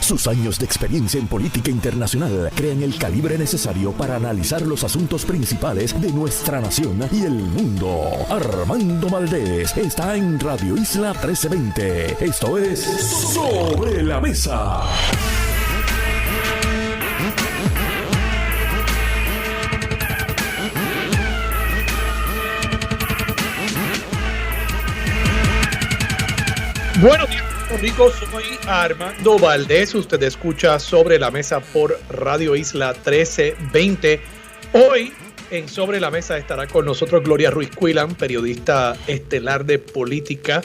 Sus años de experiencia en política internacional crean el calibre necesario para analizar los asuntos principales de nuestra nación y el mundo. Armando Valdés está en Radio Isla 1320. Esto es Sobre la Mesa. Buenos días, Puerto Rico. Soy Armando Valdés. Usted escucha Sobre la Mesa por Radio Isla 1320. Hoy en Sobre la Mesa estará con nosotros Gloria Ruiz Quilan, periodista estelar de política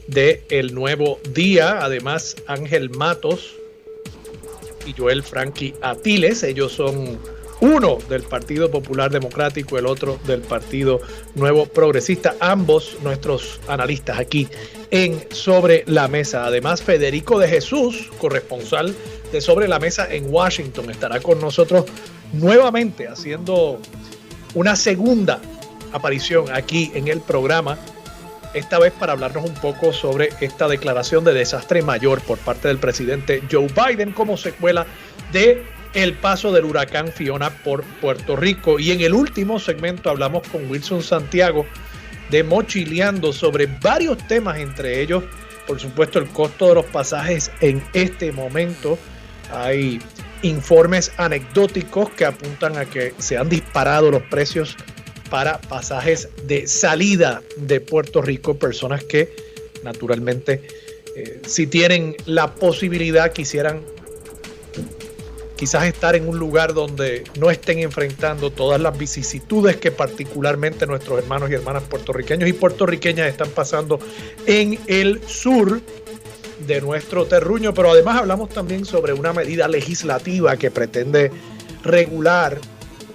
de El Nuevo Día. Además, Ángel Matos y Joel Frankie Atiles. Ellos son uno del Partido Popular Democrático, el otro del Partido Nuevo Progresista. Ambos nuestros analistas aquí en Sobre la Mesa. Además, Federico de Jesús, corresponsal de Sobre la Mesa en Washington, estará con nosotros nuevamente haciendo una segunda aparición aquí en el programa, esta vez para hablarnos un poco sobre esta declaración de desastre mayor por parte del presidente Joe Biden como secuela de el paso del huracán Fiona por Puerto Rico. Y en el último segmento hablamos con Wilson Santiago de Mochileando sobre varios temas, entre ellos, por supuesto, el costo de los pasajes en este momento. Hay informes anecdóticos que apuntan a que se han disparado los precios para pasajes de salida de Puerto Rico. Personas que, naturalmente, si tienen la posibilidad, quisieran quizás estar en un lugar donde no estén enfrentando todas las vicisitudes que particularmente nuestros hermanos y hermanas puertorriqueños y puertorriqueñas están pasando en el sur de nuestro terruño. Pero además hablamos también sobre una medida legislativa que pretende regular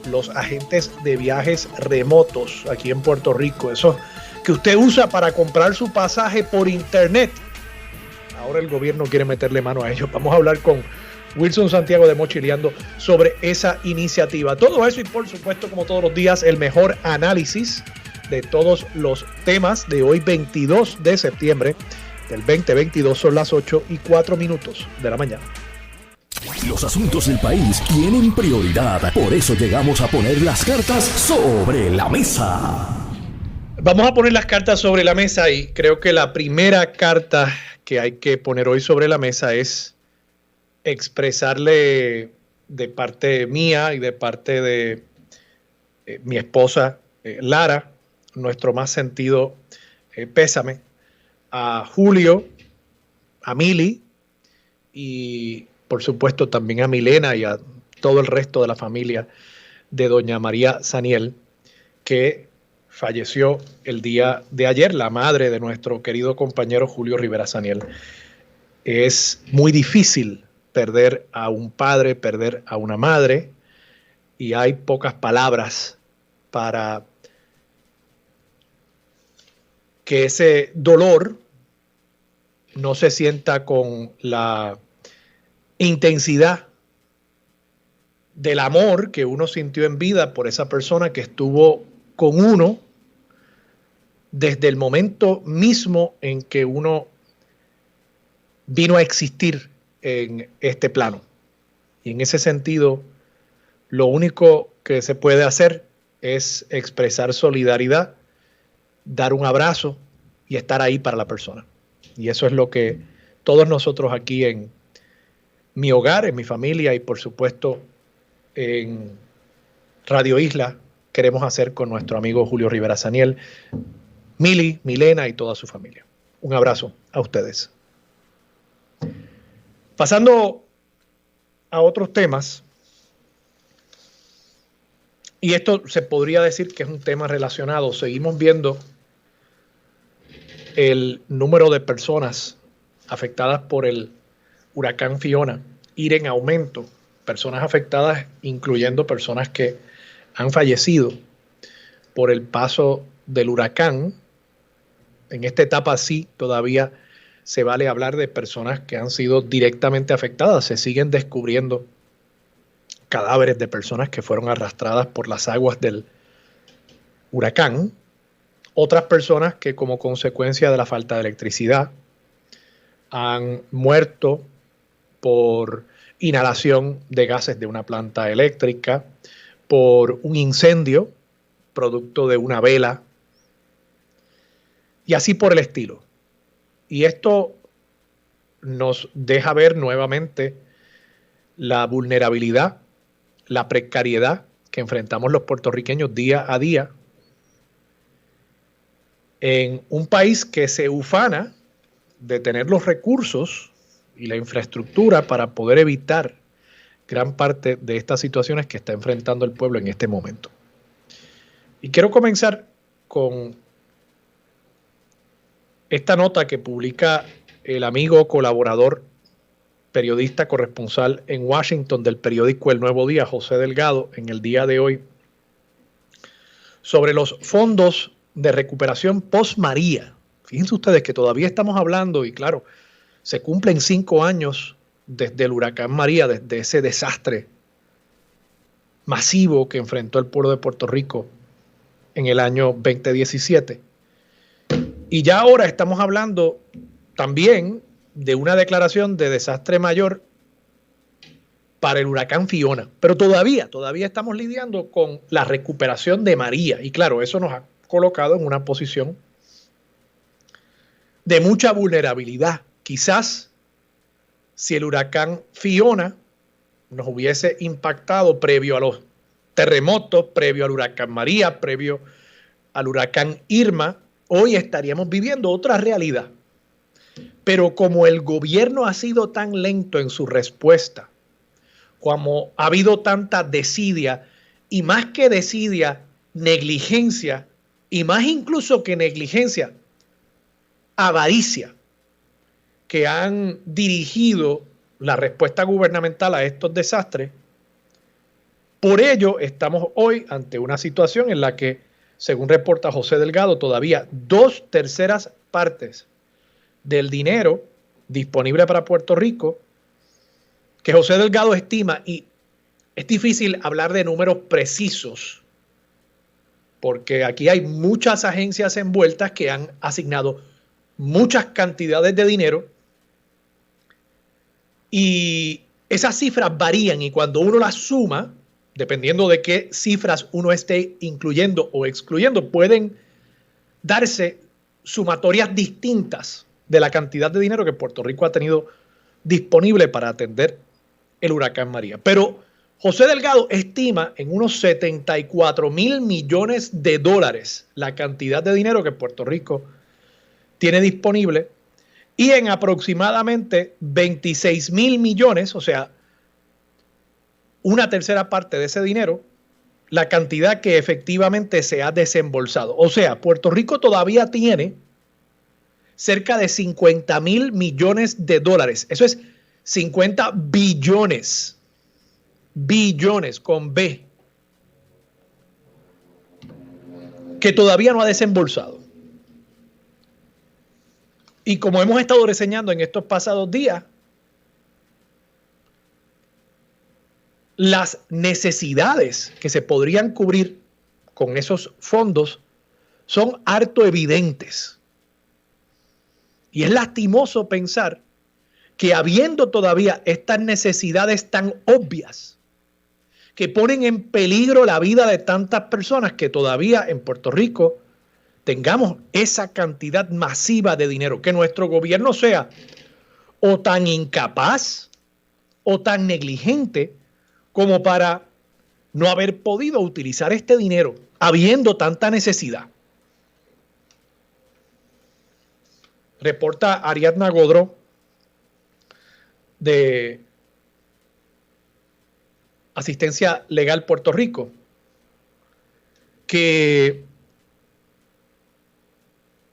los agentes de viajes remotos aquí en Puerto Rico. Eso que usted usa para comprar su pasaje por internet. Ahora el gobierno quiere meterle mano a ellos. Vamos a hablar con Wilson Santiago de Mochileando sobre esa iniciativa. Todo eso y, por supuesto, como todos los días, el mejor análisis de todos los temas de hoy, 22 de septiembre del 2022. Son las 8:04 de la mañana. Los asuntos del país tienen prioridad. Por eso llegamos a poner las cartas sobre la mesa. Vamos a poner las cartas sobre la mesa y creo que la primera carta que hay que poner hoy sobre la mesa es expresarle de parte mía y de parte de mi esposa Lara nuestro más sentido pésame a Julio, a Mili y por supuesto también a Milena y a todo el resto de la familia de doña María Saniel, que falleció el día de ayer, la madre de nuestro querido compañero Julio Rivera Saniel. Es muy difícil perder a un padre, perder a una madre, y hay pocas palabras para que ese dolor no se sienta con la intensidad del amor que uno sintió en vida por esa persona que estuvo con uno desde el momento mismo en que uno vino a existir en este plano. Y en ese sentido, lo único que se puede hacer es expresar solidaridad, dar un abrazo y estar ahí para la persona. Y eso es lo que todos nosotros aquí en mi hogar, en mi familia y por supuesto en Radio Isla queremos hacer con nuestro amigo Julio Rivera Saniel, Mili, Milena y toda su familia. Un abrazo a ustedes. Pasando a otros temas, y esto se podría decir que es un tema relacionado, seguimos viendo el número de personas afectadas por el huracán Fiona ir en aumento, personas afectadas incluyendo personas que han fallecido por el paso del huracán. En esta etapa sí todavía se vale hablar de personas que han sido directamente afectadas. Se siguen descubriendo cadáveres de personas que fueron arrastradas por las aguas del huracán. Otras personas que como consecuencia de la falta de electricidad han muerto por inhalación de gases de una planta eléctrica, por un incendio producto de una vela y así por el estilo. Y esto nos deja ver nuevamente la vulnerabilidad, la precariedad que enfrentamos los puertorriqueños día a día en un país que se ufana de tener los recursos y la infraestructura para poder evitar gran parte de estas situaciones que está enfrentando el pueblo en este momento. Y quiero comenzar con esta nota que publica el amigo, colaborador, periodista corresponsal en Washington del periódico El Nuevo Día, José Delgado, en el día de hoy, sobre los fondos de recuperación post-María. Fíjense ustedes que todavía estamos hablando, y claro, se cumplen 5 años desde el huracán María, desde ese desastre masivo que enfrentó el pueblo de Puerto Rico en el año 2017. Y ya ahora estamos hablando también de una declaración de desastre mayor para el huracán Fiona. Pero todavía estamos lidiando con la recuperación de María. Y claro, eso nos ha colocado en una posición de mucha vulnerabilidad. Quizás si el huracán Fiona nos hubiese impactado previo a los terremotos, previo al huracán María, previo al huracán Irma, hoy estaríamos viviendo otra realidad. Pero como el gobierno ha sido tan lento en su respuesta, como ha habido tanta desidia, y más que desidia, negligencia, y más incluso que negligencia, avaricia, que han dirigido la respuesta gubernamental a estos desastres, por ello estamos hoy ante una situación en la que, según reporta José Delgado, todavía 2/3 partes del dinero disponible para Puerto Rico, que José Delgado estima, y es difícil hablar de números precisos, porque aquí hay muchas agencias envueltas que han asignado muchas cantidades de dinero, y esas cifras varían, y cuando uno las suma, dependiendo de qué cifras uno esté incluyendo o excluyendo, pueden darse sumatorias distintas de la cantidad de dinero que Puerto Rico ha tenido disponible para atender el huracán María. Pero José Delgado estima en unos 74,000 millones de dólares la cantidad de dinero que Puerto Rico tiene disponible, y en aproximadamente 26,000 millones, o sea, 1/3 parte de ese dinero, la cantidad que efectivamente se ha desembolsado. O sea, Puerto Rico todavía tiene cerca de 50,000 millones de dólares. Eso es 50 billones. Billones con B. Que todavía no ha desembolsado. Y como hemos estado reseñando en estos pasados días, las necesidades que se podrían cubrir con esos fondos son harto evidentes. Y es lastimoso pensar que habiendo todavía estas necesidades tan obvias que ponen en peligro la vida de tantas personas, que todavía en Puerto Rico tengamos esa cantidad masiva de dinero, que nuestro gobierno sea o tan incapaz o tan negligente como para no haber podido utilizar este dinero habiendo tanta necesidad. Reporta Ariadna Godró de Asistencia Legal Puerto Rico que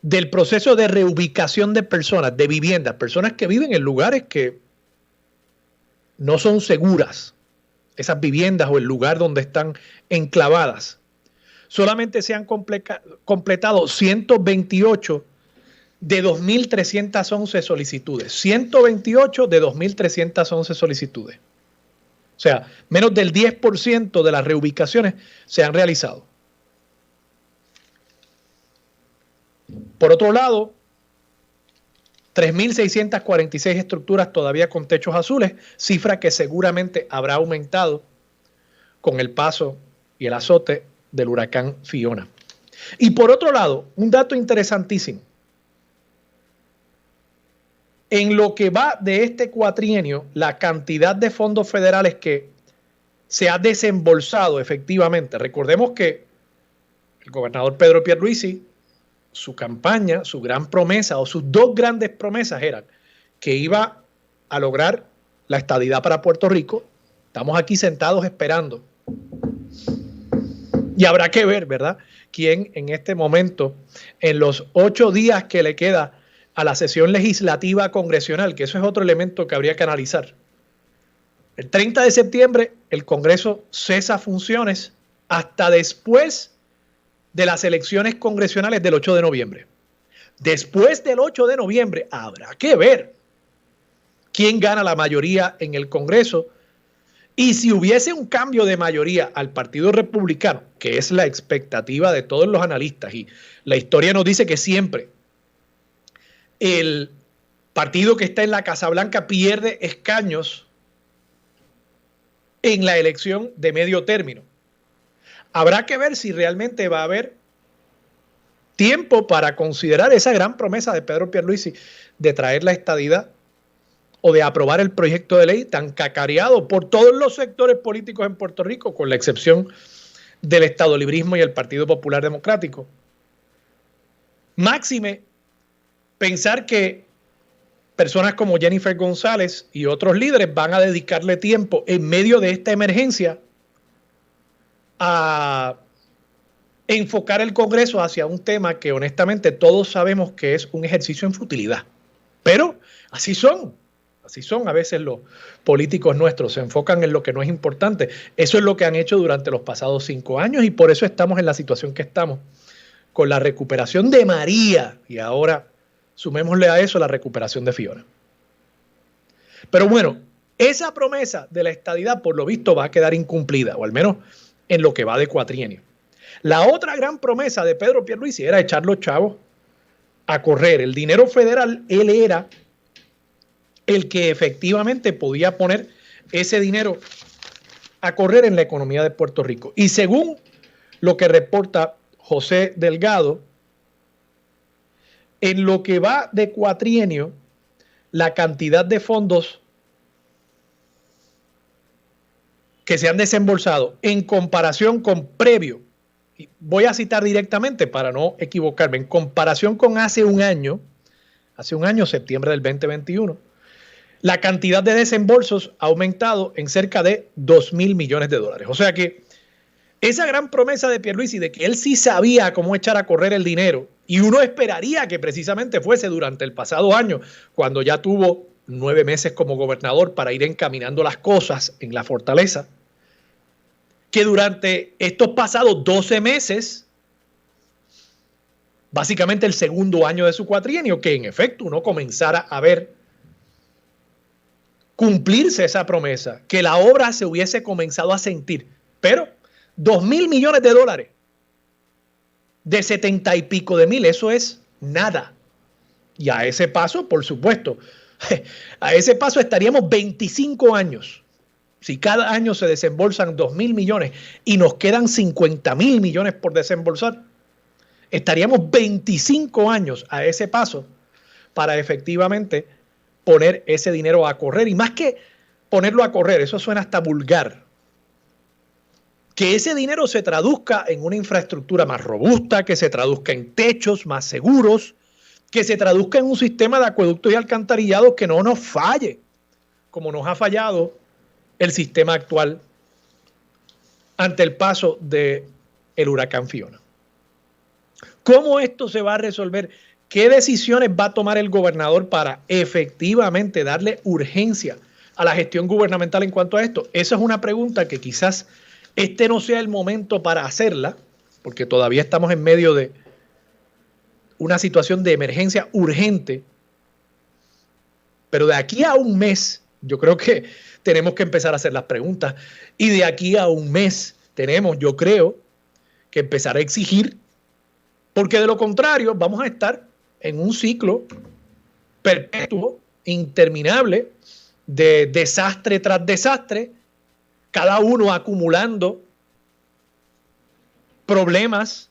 del proceso de reubicación de personas, de viviendas, personas que viven en lugares que no son seguras, esas viviendas o el lugar donde están enclavadas, solamente se han completado 128 de 2.311 solicitudes. 128 de 2.311 solicitudes. O sea, menos del 10% de las reubicaciones se han realizado. Por otro lado, 3.646 estructuras todavía con techos azules, cifra que seguramente habrá aumentado con el paso y el azote del huracán Fiona. Y por otro lado, un dato interesantísimo. En lo que va de este cuatrienio, la cantidad de fondos federales que se ha desembolsado efectivamente. Recordemos que el gobernador Pedro Pierluisi, su campaña, su gran promesa o sus dos grandes promesas eran que iba a lograr la estadidad para Puerto Rico. Estamos aquí sentados esperando. Y habrá que ver, ¿verdad?, quién en este momento, en los 8 días que le queda a la sesión legislativa congresional, que eso es otro elemento que habría que analizar. El 30 de septiembre el Congreso cesa funciones hasta después de las elecciones congresionales del 8 de noviembre. Después del 8 de noviembre habrá que ver quién gana la mayoría en el Congreso y si hubiese un cambio de mayoría al Partido Republicano, que es la expectativa de todos los analistas, y la historia nos dice que siempre el partido que está en la Casa Blanca pierde escaños en la elección de medio término. Habrá que ver si realmente va a haber tiempo para considerar esa gran promesa de Pedro Pierluisi de traer la estadidad o de aprobar el proyecto de ley tan cacareado por todos los sectores políticos en Puerto Rico, con la excepción del estadolibrismo y el Partido Popular Democrático. Máxime pensar que personas como Jennifer González y otros líderes van a dedicarle tiempo en medio de esta emergencia a enfocar el Congreso hacia un tema que honestamente todos sabemos que es un ejercicio en futilidad. Pero así son a veces los políticos nuestros, se enfocan en lo que no es importante. Eso es lo que han hecho durante los pasados 5 años y por eso estamos en la situación que estamos, con la recuperación de María y ahora sumémosle a eso la recuperación de Fiona. Pero bueno, esa promesa de la estadidad por lo visto va a quedar incumplida, o al menos en lo que va de cuatrienio. La otra gran promesa de Pedro Pierluisi era echar los chavos a correr. El dinero federal, él era el que efectivamente podía poner ese dinero a correr en la economía de Puerto Rico. Y según lo que reporta José Delgado, en lo que va de cuatrienio, la cantidad de fondos que se han desembolsado en comparación con previo, voy a citar directamente para no equivocarme, en comparación con hace un año, septiembre del 2021, la cantidad de desembolsos ha aumentado en cerca de 2.000 millones de dólares. O sea que esa gran promesa de Pierluisi de que él sí sabía cómo echar a correr el dinero, y uno esperaría que precisamente fuese durante el pasado año, cuando ya tuvo 9 meses como gobernador para ir encaminando las cosas en la fortaleza, que durante estos pasados 12 meses, básicamente el segundo año de su cuatrienio, que en efecto uno comenzara a ver cumplirse esa promesa, que la obra se hubiese comenzado a sentir, pero 2.000 millones de dólares de 70 y pico de mil, eso es nada. Y a ese paso, por supuesto, a ese paso estaríamos 25 años. Si cada año se desembolsan 2.000 millones y nos quedan 50.000 millones por desembolsar, estaríamos 25 años a ese paso para efectivamente poner ese dinero a correr. Y más que ponerlo a correr, eso suena hasta vulgar, que ese dinero se traduzca en una infraestructura más robusta, que se traduzca en techos más seguros, que se traduzca en un sistema de acueductos y alcantarillados que no nos falle, como nos ha fallado el sistema actual ante el paso del huracán Fiona. ¿Cómo esto se va a resolver? ¿Qué decisiones va a tomar el gobernador para efectivamente darle urgencia a la gestión gubernamental en cuanto a esto? Esa es una pregunta que quizás este no sea el momento para hacerla, porque todavía estamos en medio de una situación de emergencia urgente. Pero de aquí a un mes, yo creo que tenemos que empezar a hacer las preguntas. Y de aquí a un mes tenemos, yo creo, que empezar a exigir, porque de lo contrario vamos a estar en un ciclo perpetuo, interminable, de desastre tras desastre, cada uno acumulando problemas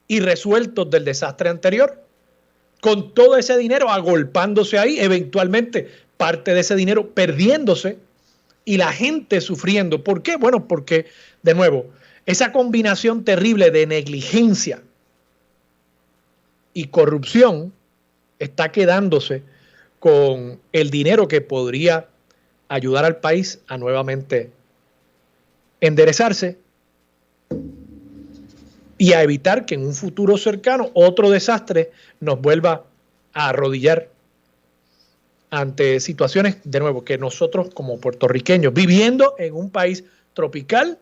irresueltos del desastre anterior, con todo ese dinero agolpándose ahí, eventualmente parte de ese dinero perdiéndose y la gente sufriendo. ¿Por qué? Bueno, porque, de nuevo, esa combinación terrible de negligencia y corrupción está quedándose con el dinero que podría ayudar al país a nuevamente enderezarse y a evitar que en un futuro cercano otro desastre nos vuelva a arrodillar ante situaciones, de nuevo, que nosotros como puertorriqueños, viviendo en un país tropical,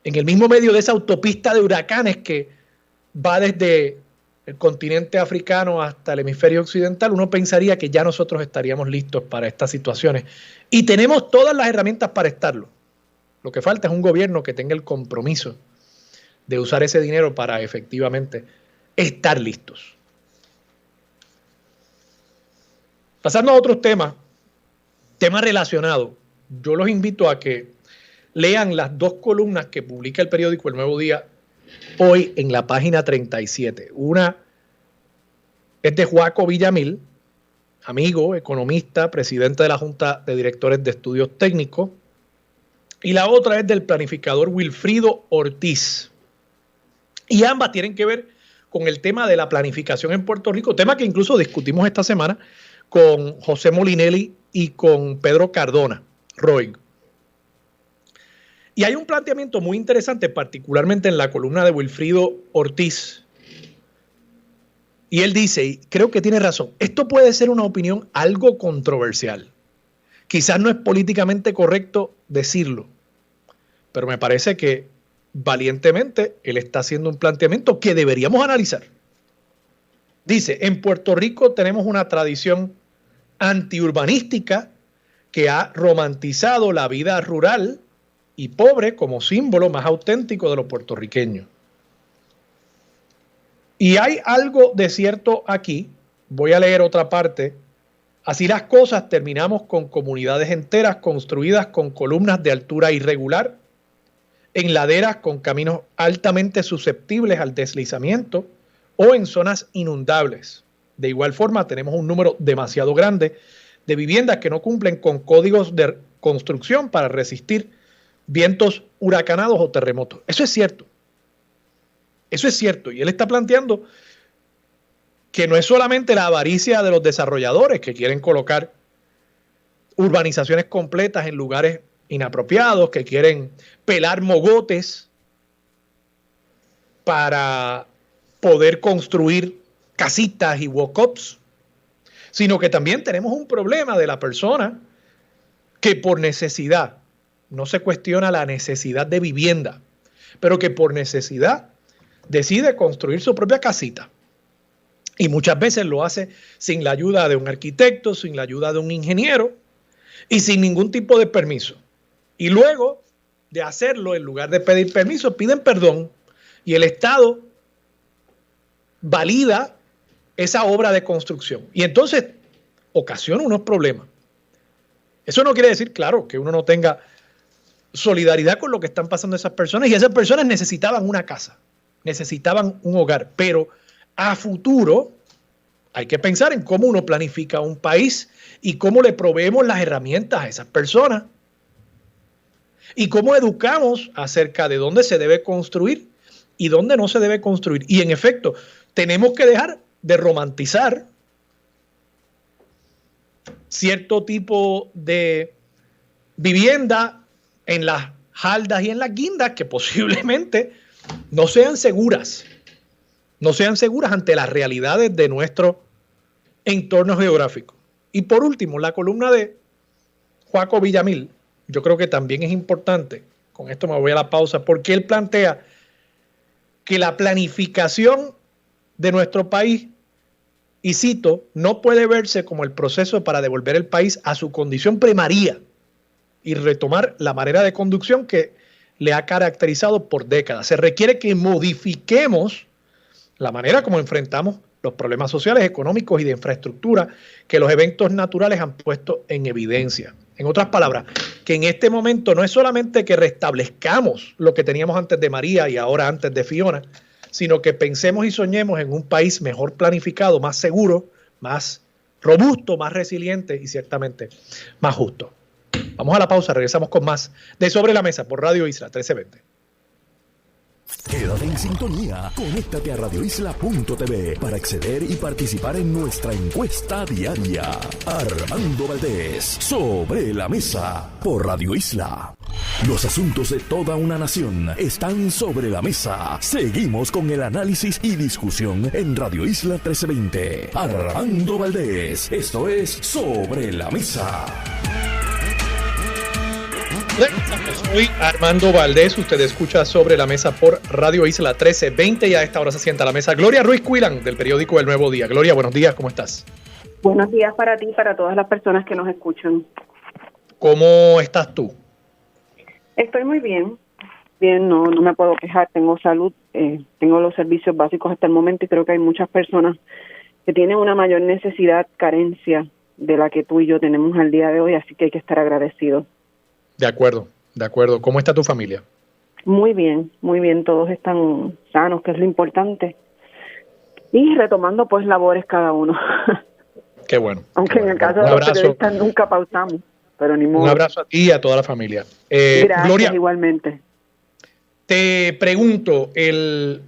en el mismo medio de esa autopista de huracanes que va desde el continente africano hasta el hemisferio occidental, uno pensaría que ya nosotros estaríamos listos para estas situaciones. Y tenemos todas las herramientas para estarlo. Lo que falta es un gobierno que tenga el compromiso de usar ese dinero para efectivamente estar listos. Pasando a otros temas relacionados, yo los invito a que lean las dos columnas que publica el periódico El Nuevo Día hoy en la página 37. Una es de Juaco Villamil, amigo, economista, presidente de la Junta de Directores de Estudios Técnicos, y la otra es del planificador Wilfrido Ortiz. Y ambas tienen que ver con el tema de la planificación en Puerto Rico, tema que incluso discutimos esta semana con José Molinelli y con Pedro Cardona Roig. Y hay un planteamiento muy interesante, particularmente en la columna de Wilfrido Ortiz. Y él dice, y creo que tiene razón, esto puede ser una opinión algo controversial. Quizás no es políticamente correcto decirlo, pero me parece que valientemente él está haciendo un planteamiento que deberíamos analizar. Dice, en Puerto Rico tenemos una tradición antiurbanística que ha romantizado la vida rural y pobre como símbolo más auténtico de los puertorriqueños. Y hay algo de cierto aquí. Voy a leer otra parte. Así las cosas, terminamos con comunidades enteras construidas con columnas de altura irregular, en laderas con caminos altamente susceptibles al deslizamiento o en zonas inundables. De igual forma, tenemos un número demasiado grande de viviendas que no cumplen con códigos de construcción para resistir vientos huracanados o terremotos. Eso es cierto. Eso es cierto. Y él está planteando que no es solamente la avaricia de los desarrolladores que quieren colocar urbanizaciones completas en lugares inapropiados, que quieren pelar mogotes para poder construir casitas y walk-ups, sino que también tenemos un problema de la persona que por necesidad, no se cuestiona la necesidad de vivienda, pero que por necesidad decide construir su propia casita. Y muchas veces lo hace sin la ayuda de un arquitecto, sin la ayuda de un ingeniero y sin ningún tipo de permiso. Y luego de hacerlo, en lugar de pedir permiso, piden perdón y el Estado valida esa obra de construcción. Y entonces ocasiona unos problemas. Eso no quiere decir, claro, que uno no tenga solidaridad con lo que están pasando esas personas. Y esas personas necesitaban una casa, necesitaban un hogar. Pero a futuro hay que pensar en cómo uno planifica un país y cómo le proveemos las herramientas a esas personas. Y cómo educamos acerca de dónde se debe construir y dónde no se debe construir. Y en efecto, tenemos que dejar de romantizar cierto tipo de vivienda en las haldas y en las guindas que posiblemente no sean seguras. No sean seguras ante las realidades de nuestro entorno geográfico. Y por último, la columna de Juaco Villamil, yo creo que también es importante, con esto me voy a la pausa, porque él plantea que la planificación de nuestro país, y cito, no puede verse como el proceso para devolver el país a su condición primaria y retomar la manera de conducción que le ha caracterizado por décadas. Se requiere que modifiquemos la manera como enfrentamos los problemas sociales, económicos y de infraestructura que los eventos naturales han puesto en evidencia. En otras palabras, que en este momento no es solamente que restablezcamos lo que teníamos antes de María y ahora antes de Fiona, sino que pensemos y soñemos en un país mejor planificado, más seguro, más robusto, más resiliente y ciertamente más justo. Vamos a la pausa, regresamos con más de Sobre la Mesa por Radio Isla 1320. Quédate en sintonía, conéctate a radioisla.tv para acceder y participar en nuestra encuesta diaria. Armando Valdés, Sobre la Mesa, por Radio Isla. Los asuntos de toda una nación están sobre la mesa. Seguimos con el análisis y discusión en Radio Isla 1320. Armando Valdés, esto es Sobre la Mesa. Soy Armando Valdés, usted escucha Sobre la Mesa por Radio Isla 1320 y a esta hora se sienta a la mesa Gloria Ruiz Cuilán del periódico El Nuevo Día. Gloria, buenos días, ¿cómo estás? Buenos días para ti y para todas las personas que nos escuchan. ¿Cómo estás tú? Estoy muy bien, no me puedo quejar, tengo salud, tengo los servicios básicos hasta el momento y creo que hay muchas personas que tienen una mayor necesidad, carencia de la que tú y yo tenemos al día de hoy, así que hay que estar agradecidos. De acuerdo. ¿Cómo está tu familia? Muy bien, todos están sanos, que es lo importante. Y retomando pues labores cada uno. Qué bueno. Aunque en el caso de los periodistas nunca pausamos, pero ni modo. Un abrazo a ti y a toda la familia. Gracias, Gloria, igualmente. Te pregunto, el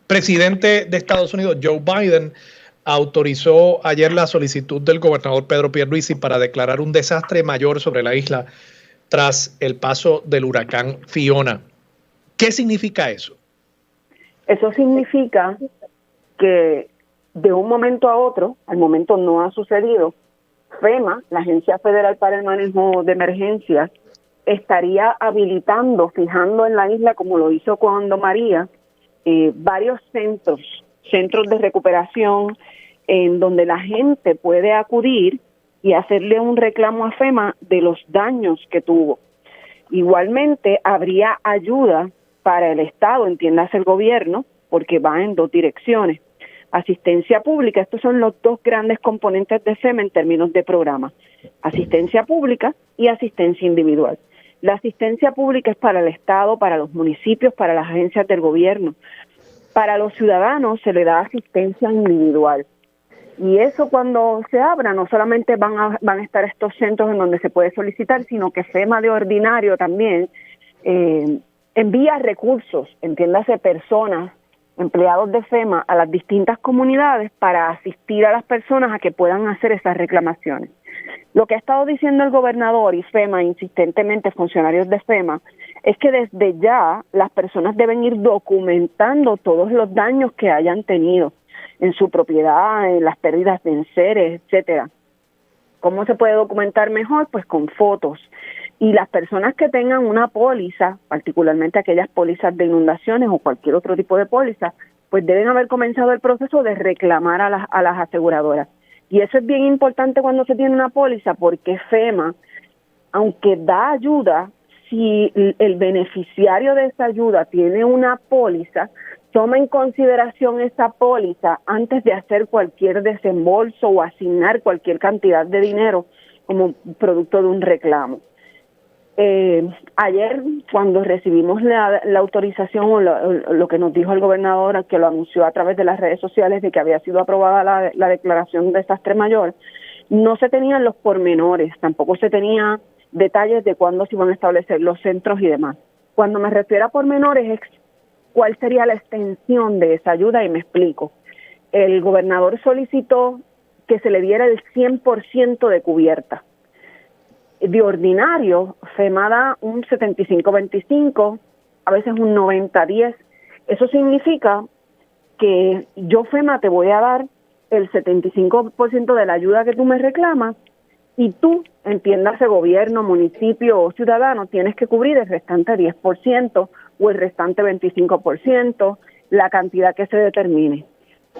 presidente de Estados Unidos, Joe Biden, autorizó ayer la solicitud del gobernador Pedro Pierluisi para declarar un desastre mayor sobre la isla tras el paso del huracán Fiona. ¿Qué significa eso? Eso significa que de un momento a otro, al momento no ha sucedido, FEMA, la Agencia Federal para el Manejo de Emergencias, estaría habilitando, fijando en la isla, como lo hizo cuando María, varios centros de recuperación en donde la gente puede acudir y hacerle un reclamo a FEMA de los daños que tuvo. Igualmente, habría ayuda para el Estado, entiéndase el gobierno, porque va en dos direcciones. Asistencia pública, estos son los dos grandes componentes de FEMA en términos de programa. Asistencia pública y asistencia individual. La asistencia pública es para el Estado, para los municipios, para las agencias del gobierno. Para los ciudadanos se le da asistencia individual. Y eso cuando se abra, no solamente van a estar estos centros en donde se puede solicitar, sino que FEMA de ordinario también envía recursos, entiéndase personas, empleados de FEMA a las distintas comunidades para asistir a las personas a que puedan hacer esas reclamaciones. Lo que ha estado diciendo el gobernador y FEMA, insistentemente funcionarios de FEMA, es que desde ya las personas deben ir documentando todos los daños que hayan tenido en su propiedad, en las pérdidas de enseres, etcétera. ¿Cómo se puede documentar mejor? Pues con fotos. Y las personas que tengan una póliza, particularmente aquellas pólizas de inundaciones o cualquier otro tipo de póliza, pues deben haber comenzado el proceso de reclamar a las aseguradoras. Y eso es bien importante cuando se tiene una póliza, porque FEMA, aunque da ayuda, si el beneficiario de esa ayuda tiene una póliza, toma en consideración esa póliza antes de hacer cualquier desembolso o asignar cualquier cantidad de dinero como producto de un reclamo. Ayer, cuando recibimos la autorización o lo que nos dijo el gobernador, que lo anunció a través de las redes sociales de que había sido aprobada la declaración de desastre mayor, no se tenían los pormenores, tampoco se tenía detalles de cuándo se iban a establecer los centros y demás. Cuando me refiero a pormenores es cuál sería la extensión de esa ayuda, y me explico. El gobernador solicitó que se le diera el 100% de cubierta. De ordinario, FEMA da un 75-25, a veces un 90-10. Eso significa que yo, FEMA, te voy a dar el 75% de la ayuda que tú me reclamas y tú, entiéndase gobierno, municipio o ciudadano, tienes que cubrir el restante 10% o el restante 25%, la cantidad que se determine.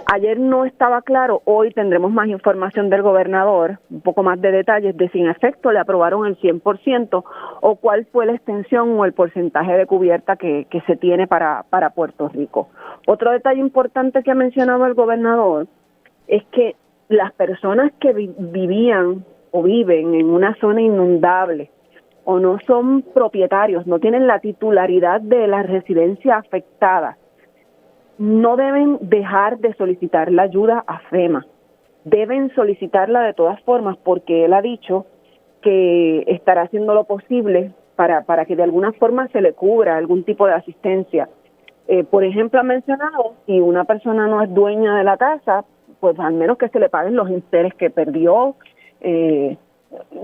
Ayer no estaba claro, hoy tendremos más información del gobernador, un poco más de detalles de si en efecto le aprobaron el 100% o cuál fue la extensión o el porcentaje de cubierta que se tiene para Puerto Rico. Otro detalle importante que ha mencionado el gobernador es que las personas que vivían o viven en una zona inundable o no son propietarios, no tienen la titularidad de la residencia afectada, no deben dejar de solicitar la ayuda a FEMA. Deben solicitarla de todas formas porque él ha dicho que estará haciendo lo posible para que de alguna forma se le cubra algún tipo de asistencia. Por ejemplo, ha mencionado, si una persona no es dueña de la casa, pues al menos que se le paguen los enseres que perdió,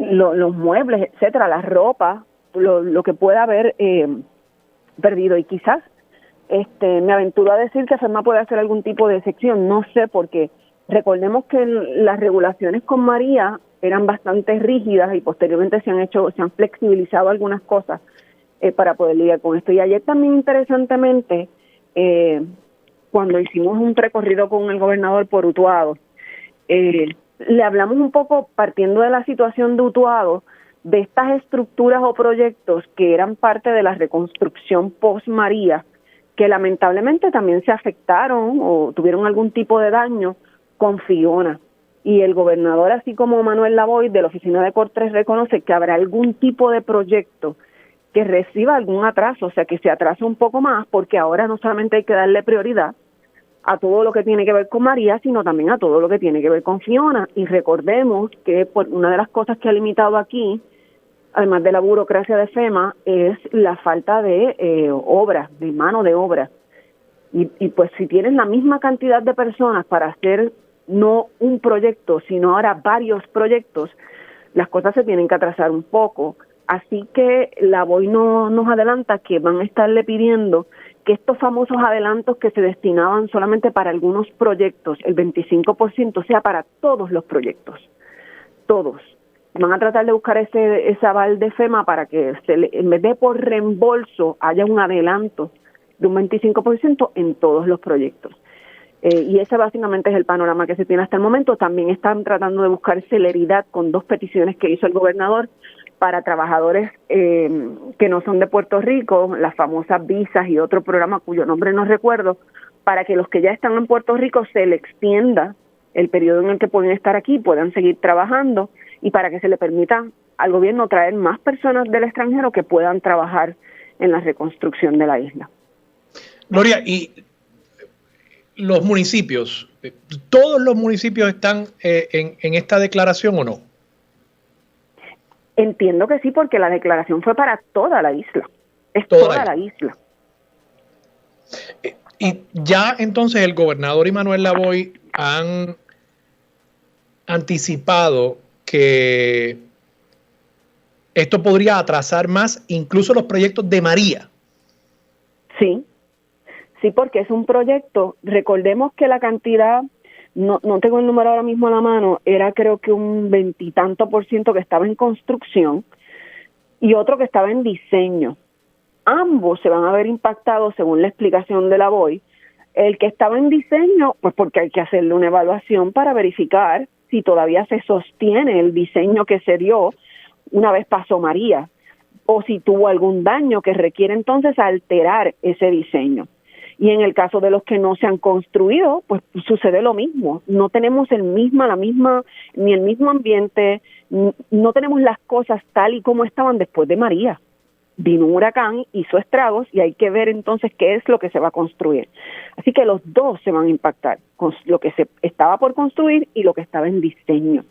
los muebles, etcétera, la ropa, lo que pueda haber perdido. Y quizás me aventuro a decir que FEMA puede hacer algún tipo de excepción, no sé, porque recordemos que las regulaciones con María eran bastante rígidas y posteriormente se han flexibilizado algunas cosas para poder lidiar con esto. Y ayer también, interesantemente, cuando hicimos un recorrido con el gobernador por Utuado, le hablamos un poco, partiendo de la situación de Utuado, de estas estructuras o proyectos que eran parte de la reconstrucción post-María, que lamentablemente también se afectaron o tuvieron algún tipo de daño con Fiona. Y el gobernador, así como Manuel Lavoy de la Oficina de Cortes, reconoce que habrá algún tipo de proyecto que reciba algún atraso, o sea, que se atrase un poco más, porque ahora no solamente hay que darle prioridad a todo lo que tiene que ver con María, sino también a todo lo que tiene que ver con Fiona. Y recordemos que una de las cosas que ha limitado aquí, además de la burocracia de FEMA, es la falta de obra, de mano de obra. Y pues si tienes la misma cantidad de personas para hacer no un proyecto, sino ahora varios proyectos, las cosas se tienen que atrasar un poco. Así que la BOI nos adelanta que van a estarle pidiendo que estos famosos adelantos que se destinaban solamente para algunos proyectos, el 25%, sea para todos los proyectos, todos. Van a tratar de buscar ese aval de FEMA para que en vez de por reembolso haya un adelanto de un 25% en todos los proyectos. Y ese básicamente es el panorama que se tiene hasta el momento. También están tratando de buscar celeridad con 2 peticiones que hizo el gobernador para trabajadores que no son de Puerto Rico, las famosas visas y otro programa cuyo nombre no recuerdo, para que los que ya están en Puerto Rico se le extienda el periodo en el que pueden estar aquí, puedan seguir trabajando y para que se le permita al gobierno traer más personas del extranjero que puedan trabajar en la reconstrucción de la isla. Gloria, y los municipios, ¿todos los municipios están en esta declaración o no? Entiendo que sí, porque la declaración fue para toda la isla. Es toda la isla. Y ya entonces el gobernador y Manuel Lavoy han anticipado que esto podría atrasar más incluso los proyectos de María. Sí, porque es un proyecto. Recordemos que la cantidad, no tengo el número ahora mismo a la mano, era creo que un 20 y tanto % que estaba en construcción y otro que estaba en diseño. Ambos se van a ver impactados según la explicación de la BOI. El que estaba en diseño, pues porque hay que hacerle una evaluación para verificar si todavía se sostiene el diseño que se dio una vez pasó María, o si tuvo algún daño que requiere entonces alterar ese diseño. Y en el caso de los que no se han construido, pues sucede lo mismo. No tenemos ni el mismo ambiente, no tenemos las cosas tal y como estaban después de María. Vino un huracán, hizo estragos y hay que ver entonces qué es lo que se va a construir. Así que los dos se van a impactar, con lo que se estaba por construir y lo que estaba en diseño.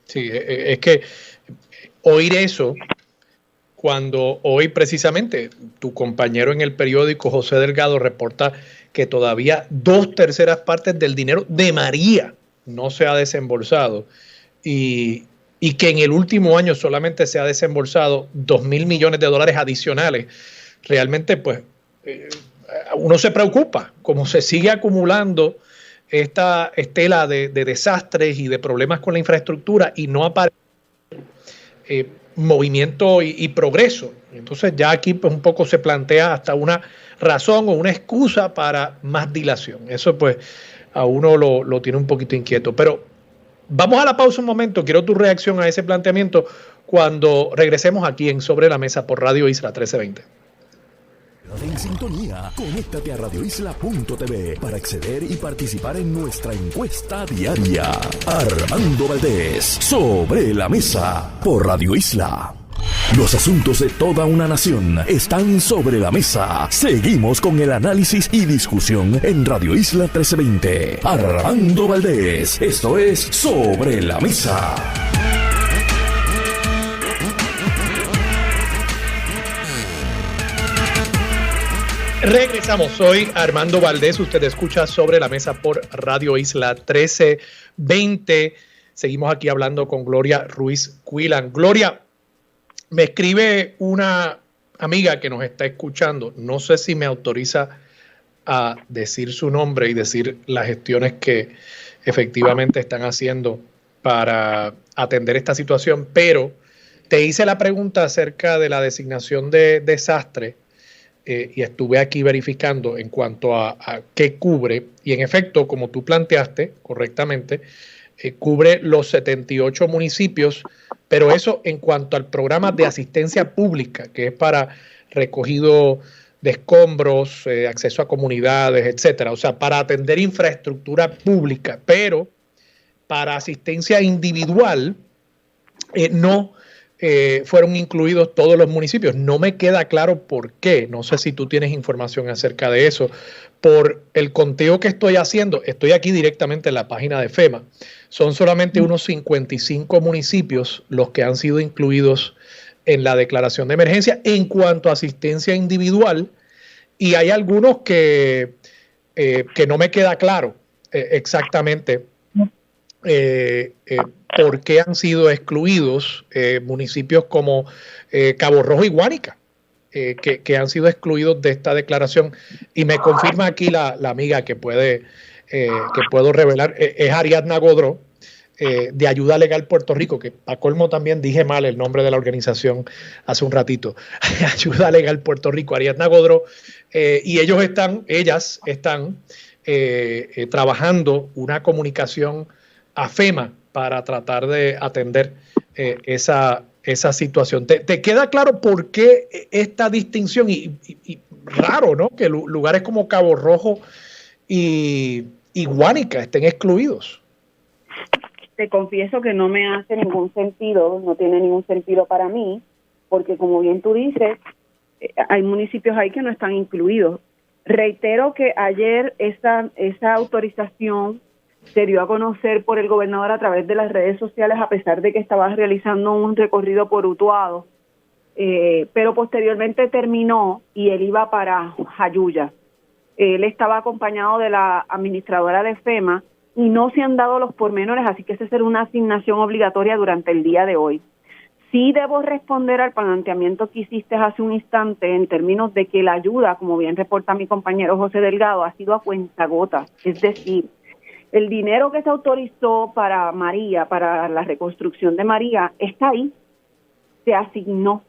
Sí, es que oír eso, cuando hoy precisamente tu compañero en el periódico, José Delgado, reporta que todavía 2/3 partes del dinero de María no se ha desembolsado y que en el último año solamente se ha desembolsado $2,000 millones adicionales, realmente pues uno se preocupa, como se sigue acumulando esta estela de desastres y de problemas con la infraestructura y no aparece movimiento y progreso. Entonces ya aquí pues un poco se plantea hasta una razón o una excusa para más dilación. Eso pues a uno lo tiene un poquito inquieto. Pero vamos a la pausa un momento. Quiero tu reacción a ese planteamiento cuando regresemos aquí en Sobre la Mesa por Radio Isla 1320. En sintonía, conéctate a radioisla.tv para acceder y participar en nuestra encuesta diaria. Armando Valdés, Sobre la Mesa, por Radio Isla. Los asuntos de toda una nación están sobre la mesa. Seguimos con el análisis y discusión en Radio Isla 1320. Armando Valdés, esto es Sobre la Mesa. Regresamos, soy Armando Valdés, usted escucha Sobre la Mesa por Radio Isla 1320. Seguimos aquí hablando con Gloria Ruiz Quilan. Gloria, me escribe una amiga que nos está escuchando, no sé si me autoriza a decir su nombre y decir las gestiones que efectivamente están haciendo para atender esta situación, pero te hice la pregunta acerca de la designación de desastre. Y estuve aquí verificando en cuanto a qué cubre, y en efecto, como tú planteaste correctamente, cubre los 78 municipios, pero eso en cuanto al programa de asistencia pública, que es para recogido de escombros, acceso a comunidades, etcétera, o sea, para atender infraestructura pública, pero para asistencia individual no fueron incluidos todos los municipios. No me queda claro por qué. No sé si tú tienes información acerca de eso. Por el conteo que estoy haciendo, estoy aquí directamente en la página de FEMA. Son solamente unos 55 municipios los que han sido incluidos en la declaración de emergencia en cuanto a asistencia individual, y hay algunos que no me queda claro exactamente por qué han sido excluidos municipios como Cabo Rojo y Guánica, que han sido excluidos de esta declaración. Y me confirma aquí la amiga que puedo revelar, es Ariadna Godró, de Ayuda Legal Puerto Rico, que a colmo también dije mal el nombre de la organización hace un ratito. Ayuda Legal Puerto Rico, Ariadna Godró, y ellas están trabajando una comunicación a FEMA para tratar de atender esa situación. ¿Te queda claro por qué esta distinción? Y raro, ¿no?, que lugares como Cabo Rojo y Guánica estén excluidos. Te confieso que no me hace ningún sentido, no tiene ningún sentido para mí, porque como bien tú dices, hay municipios ahí que no están incluidos. Reitero que ayer esa autorización se dio a conocer por el gobernador a través de las redes sociales, a pesar de que estaba realizando un recorrido por Utuado, pero posteriormente terminó y él iba para Jayuya. Él estaba acompañado de la administradora de FEMA y no se han dado los pormenores, así que esa será una asignación obligatoria durante el día de hoy. Sí debo responder al planteamiento que hiciste hace un instante en términos de que la ayuda, como bien reporta mi compañero José Delgado, ha sido a cuentagotas, es decir, el dinero que se autorizó para María, para la reconstrucción de María, está ahí, se asignó,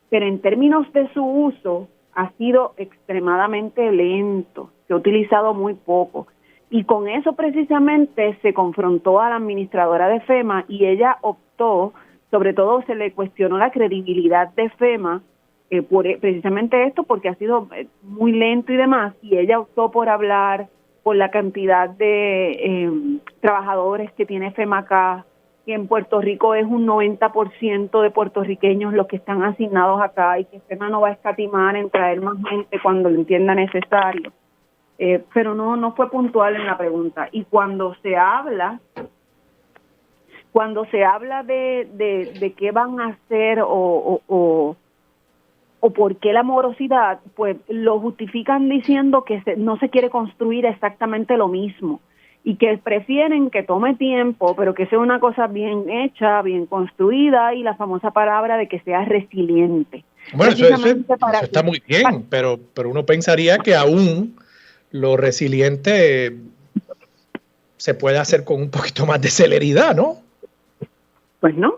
pero en términos de su uso ha sido extremadamente lento, se ha utilizado muy poco. Y con eso precisamente se confrontó a la administradora de FEMA y ella optó, sobre todo se le cuestionó la credibilidad de FEMA, por precisamente esto, porque ha sido muy lento y demás, y ella optó por hablar por la cantidad de trabajadores que tiene FEMA acá, que en Puerto Rico es un 90% de puertorriqueños los que están asignados acá, y que FEMA no va a escatimar en traer más gente cuando lo entienda necesario. Pero no fue puntual en la pregunta. Y cuando se habla de qué van a hacer o por qué la morosidad, pues lo justifican diciendo que no se quiere construir exactamente lo mismo y que prefieren que tome tiempo, pero que sea una cosa bien hecha, bien construida, y la famosa palabra de que sea resiliente. Bueno, eso está muy bien, pero uno pensaría que aún lo resiliente se puede hacer con un poquito más de celeridad, ¿no? Pues no.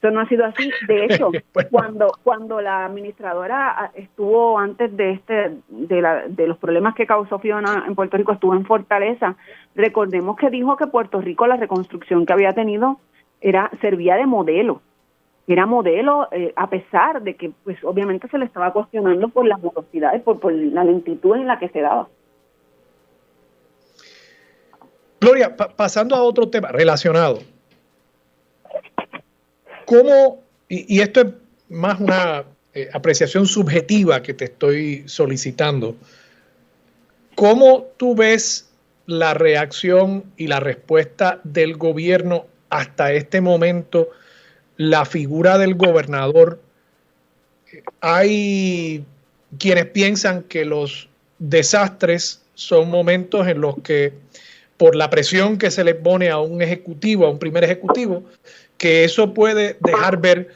Eso no ha sido así. De hecho, Bueno. cuando la administradora estuvo antes de los problemas que causó Fiona en Puerto Rico, estuvo en Fortaleza, recordemos que dijo que Puerto Rico, la reconstrucción que había tenido, servía de modelo. Era modelo, a pesar de que pues obviamente se le estaba cuestionando por las morosidades, por la lentitud en la que se daba. Gloria, pasando a otro tema relacionado. ¿Cómo, y esto es más una apreciación subjetiva que te estoy solicitando, cómo tú ves la reacción y la respuesta del gobierno hasta este momento, la figura del gobernador? Hay quienes piensan que los desastres son momentos en los que, por la presión que se le pone a un ejecutivo, a un primer ejecutivo, que eso puede dejar ver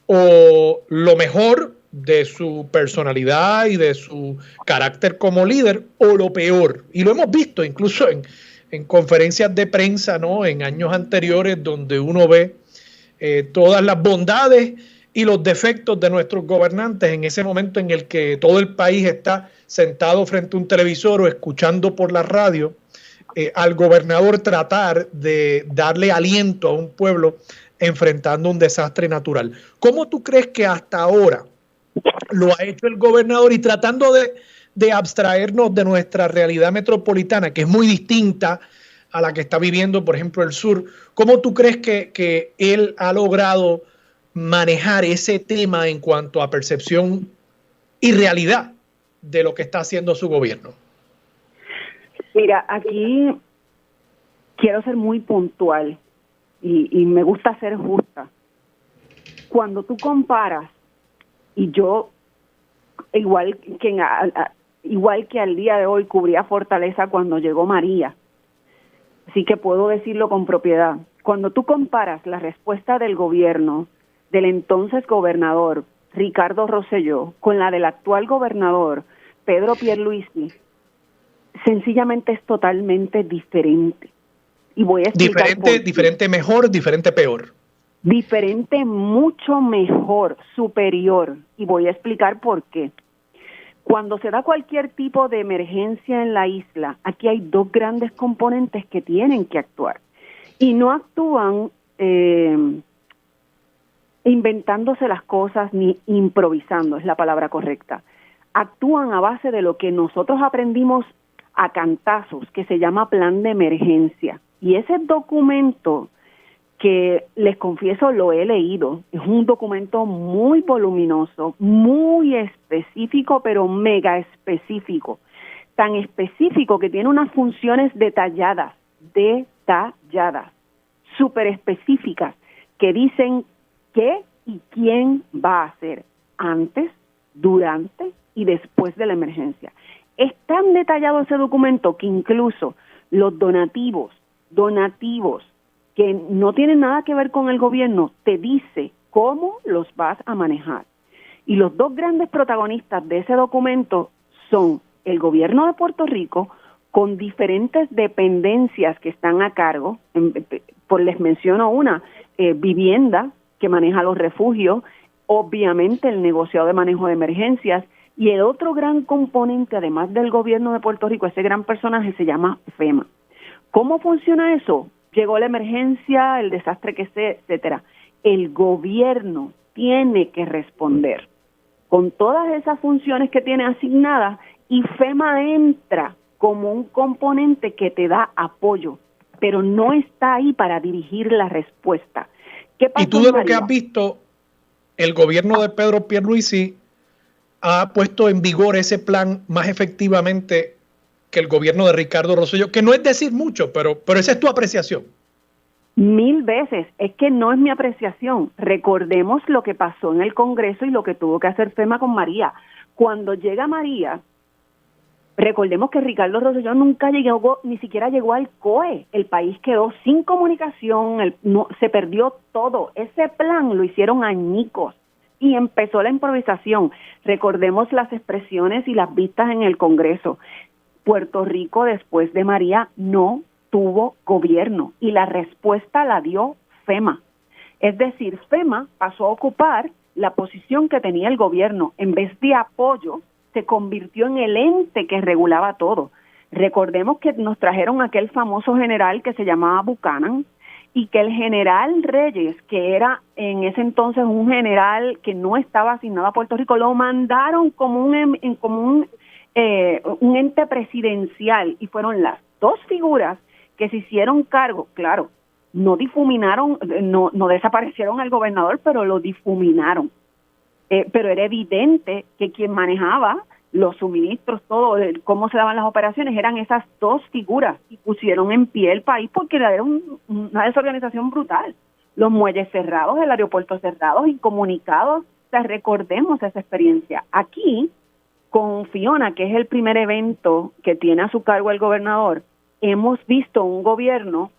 o lo mejor de su personalidad y de su carácter como líder, o lo peor. Y lo hemos visto incluso en conferencias de prensa, ¿no?, en años anteriores, donde uno ve todas las bondades y los defectos de nuestros gobernantes en ese momento en el que todo el país está sentado frente a un televisor o escuchando por la radio al gobernador tratar de darle aliento a un pueblo enfrentando un desastre natural. ¿Cómo tú crees que hasta ahora lo ha hecho el gobernador, y tratando de abstraernos de nuestra realidad metropolitana, que es muy distinta a la que está viviendo, por ejemplo, el sur? ¿Cómo tú crees que él ha logrado manejar ese tema en cuanto a percepción y realidad de lo que está haciendo su gobierno? Mira, aquí quiero ser muy puntual y me gusta ser justa. Cuando tú comparas, y yo, igual que al día de hoy, cubría Fortaleza cuando llegó María, así que puedo decirlo con propiedad. Cuando tú comparas la respuesta del gobierno del entonces gobernador Ricardo Rosselló con la del actual gobernador Pedro Pierluisi, sencillamente es totalmente diferente. Y voy a explicar diferente mejor, diferente peor. Diferente, mucho mejor, superior. Y voy a explicar por qué. Cuando se da cualquier tipo de emergencia en la isla, aquí hay dos grandes componentes que tienen que actuar. Y no actúan inventándose las cosas ni improvisando, es la palabra correcta. Actúan a base de lo que nosotros aprendimos a cantazos, que se llama plan de emergencia. Y ese documento, que les confieso lo he leído, es un documento muy voluminoso, muy específico, pero mega específico. Tan específico que tiene unas funciones detalladas, súper específicas, que dicen qué y quién va a hacer antes, durante y después de la emergencia. Es tan detallado ese documento que incluso los donativos que no tienen nada que ver con el gobierno, te dice cómo los vas a manejar. Y los dos grandes protagonistas de ese documento son el gobierno de Puerto Rico, con diferentes dependencias que están a cargo, les menciono una, vivienda, que maneja los refugios, obviamente el negociado de manejo de emergencias, y el otro gran componente, además del gobierno de Puerto Rico, ese gran personaje se llama FEMA. ¿Cómo funciona eso? Llegó la emergencia, el desastre que sea, etcétera. El gobierno tiene que responder con todas esas funciones que tiene asignadas, y FEMA entra como un componente que te da apoyo, pero no está ahí para dirigir la respuesta. ¿Qué pasó, y tú, de María? lo que has visto, el gobierno de Pedro Pierluisi ha puesto en vigor ese plan más efectivamente que el gobierno de Ricardo Rosselló, que no es decir mucho, pero esa es tu apreciación. 1000 veces, es que no es mi apreciación. Recordemos lo que pasó en el Congreso y lo que tuvo que hacer FEMA con María. Cuando llega María, recordemos que Ricardo Rosselló nunca llegó, ni siquiera llegó al COE. El país quedó sin comunicación, se perdió todo. Ese plan lo hicieron añicos y empezó la improvisación. Recordemos las expresiones y las vistas en el Congreso. Puerto Rico, después de María, no tuvo gobierno, y la respuesta la dio FEMA. Es decir, FEMA pasó a ocupar la posición que tenía el gobierno. En vez de apoyo, se convirtió en el ente que regulaba todo. Recordemos que nos trajeron aquel famoso general que se llamaba Buchanan, y que el general Reyes, que era en ese entonces un general que no estaba asignado a Puerto Rico, lo mandaron como un ente presidencial, y fueron las dos figuras que se hicieron cargo. Claro, no difuminaron, no desaparecieron al gobernador, pero lo difuminaron. Pero era evidente que quien manejaba los suministros, todo, cómo se daban las operaciones, eran esas dos figuras, y pusieron en pie el país porque era una desorganización brutal. Los muelles cerrados, el aeropuerto cerrados, incomunicados. O sea, recordemos esa experiencia. Aquí, con Fiona, que es el primer evento que tiene a su cargo el gobernador, hemos visto un gobierno,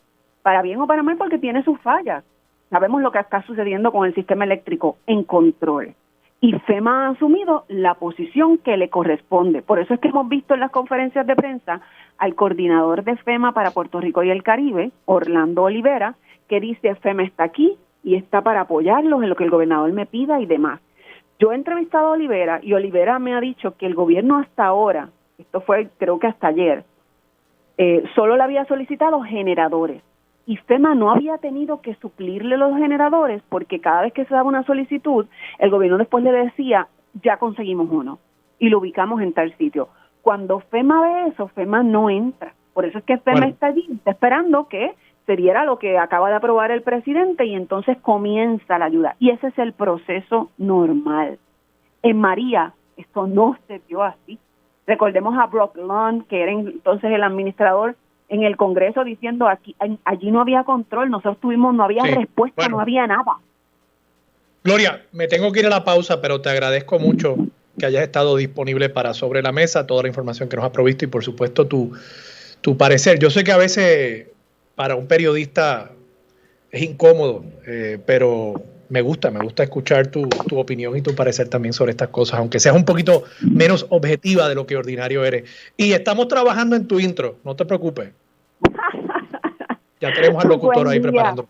para bien o para mal, porque tiene sus fallas. Sabemos lo que está sucediendo con el sistema eléctrico en control. Y FEMA ha asumido la posición que le corresponde. Por eso es que hemos visto en las conferencias de prensa al coordinador de FEMA para Puerto Rico y el Caribe, Orlando Olivera, que dice: FEMA está aquí y está para apoyarlos en lo que el gobernador me pida y demás. Yo he entrevistado a Olivera, y Olivera me ha dicho que el gobierno hasta ahora, esto fue creo que hasta ayer, solo le había solicitado generadores. Y FEMA no había tenido que suplirle los generadores, porque cada vez que se daba una solicitud, el gobierno después le decía: ya conseguimos uno y lo ubicamos en tal sitio. Cuando FEMA ve eso, FEMA no entra. Por eso es que FEMA está allí, está esperando que se diera lo que acaba de aprobar el presidente, y entonces comienza la ayuda. Y ese es el proceso normal. En María, esto no se dio así. Recordemos a Brock Lund, que era entonces el administrador, en el Congreso diciendo: allí no había control, nosotros no había respuesta, no había nada. Gloria, me tengo que ir a la pausa, pero te agradezco mucho que hayas estado disponible para Sobre la Mesa, toda la información que nos has provisto y por supuesto tu parecer. Yo sé que a veces para un periodista es incómodo, pero me gusta escuchar tu opinión y tu parecer también sobre estas cosas, aunque seas un poquito menos objetiva de lo que ordinario eres. Y estamos trabajando en tu intro, no te preocupes. Ya tenemos al locutor ahí preparando.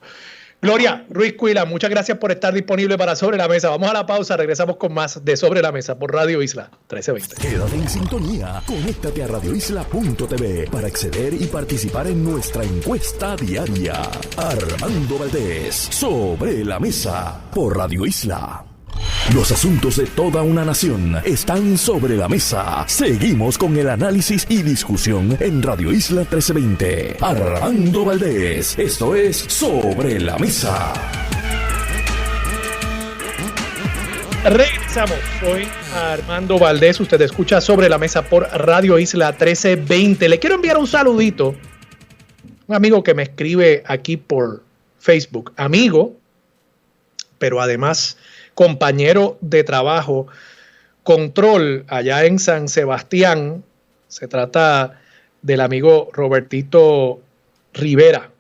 Gloria Ruiz Cuila, muchas gracias por estar disponible para Sobre la Mesa. Vamos a la pausa, regresamos con más de Sobre la Mesa por Radio Isla 1320. Quédate en sintonía, conéctate a radioisla.tv para acceder y participar en nuestra encuesta diaria. Armando Valdés, Sobre la Mesa por Radio Isla. Los asuntos de toda una nación están sobre la mesa. Seguimos con el análisis y discusión en Radio Isla 1320. Armando Valdés, esto es Sobre la Mesa. Regresamos, soy Armando Valdés, usted escucha Sobre la Mesa por Radio Isla 1320. Le quiero enviar un saludito, un amigo que me escribe aquí por Facebook, amigo, pero además compañero de trabajo, Control, allá en San Sebastián. Se trata del amigo Robertito Rivera,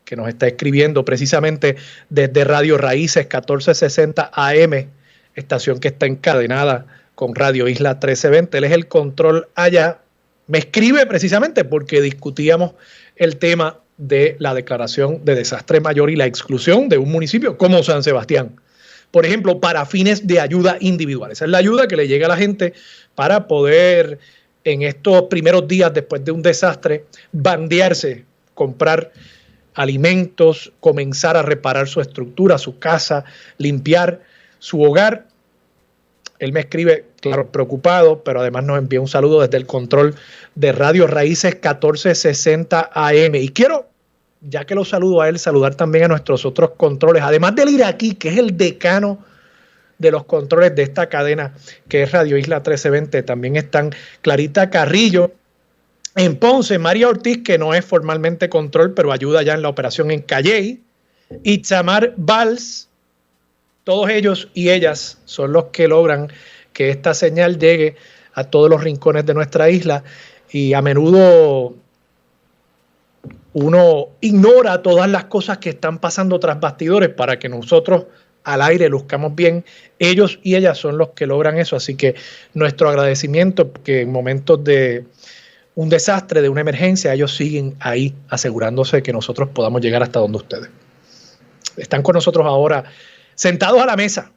que nos está escribiendo precisamente desde Radio Raíces 1460 AM, estación que está encadenada con Radio Isla 1320. Él es el Control allá. Me escribe precisamente porque discutíamos el tema de la declaración de desastre mayor y la exclusión de un municipio como San Sebastián, por ejemplo, para fines de ayuda individual. Esa es la ayuda que le llega a la gente para poder, en estos primeros días después de un desastre, bandearse, comprar alimentos, comenzar a reparar su estructura, su casa, limpiar su hogar. Él me escribe, claro, preocupado, pero además nos envía un saludo desde el Control de Radio Raíces 1460 AM. Y quiero, ya que lo saludo a él, saludar también a nuestros otros controles, además del iraquí, que es el decano de los controles de esta cadena, que es Radio Isla 1320. También están Clarita Carrillo en Ponce, María Ortiz, que no es formalmente control, pero ayuda ya en la operación en Calley, Itzamar Valls. Todos ellos y ellas son los que logran que esta señal llegue a todos los rincones de nuestra isla, y a menudo uno ignora todas las cosas que están pasando tras bastidores para que nosotros al aire luzcamos bien. Ellos y ellas son los que logran eso, así que nuestro agradecimiento, que en momentos de un desastre, de una emergencia, ellos siguen ahí asegurándose de que nosotros podamos llegar hasta donde ustedes. Están con nosotros ahora, sentados a la mesa,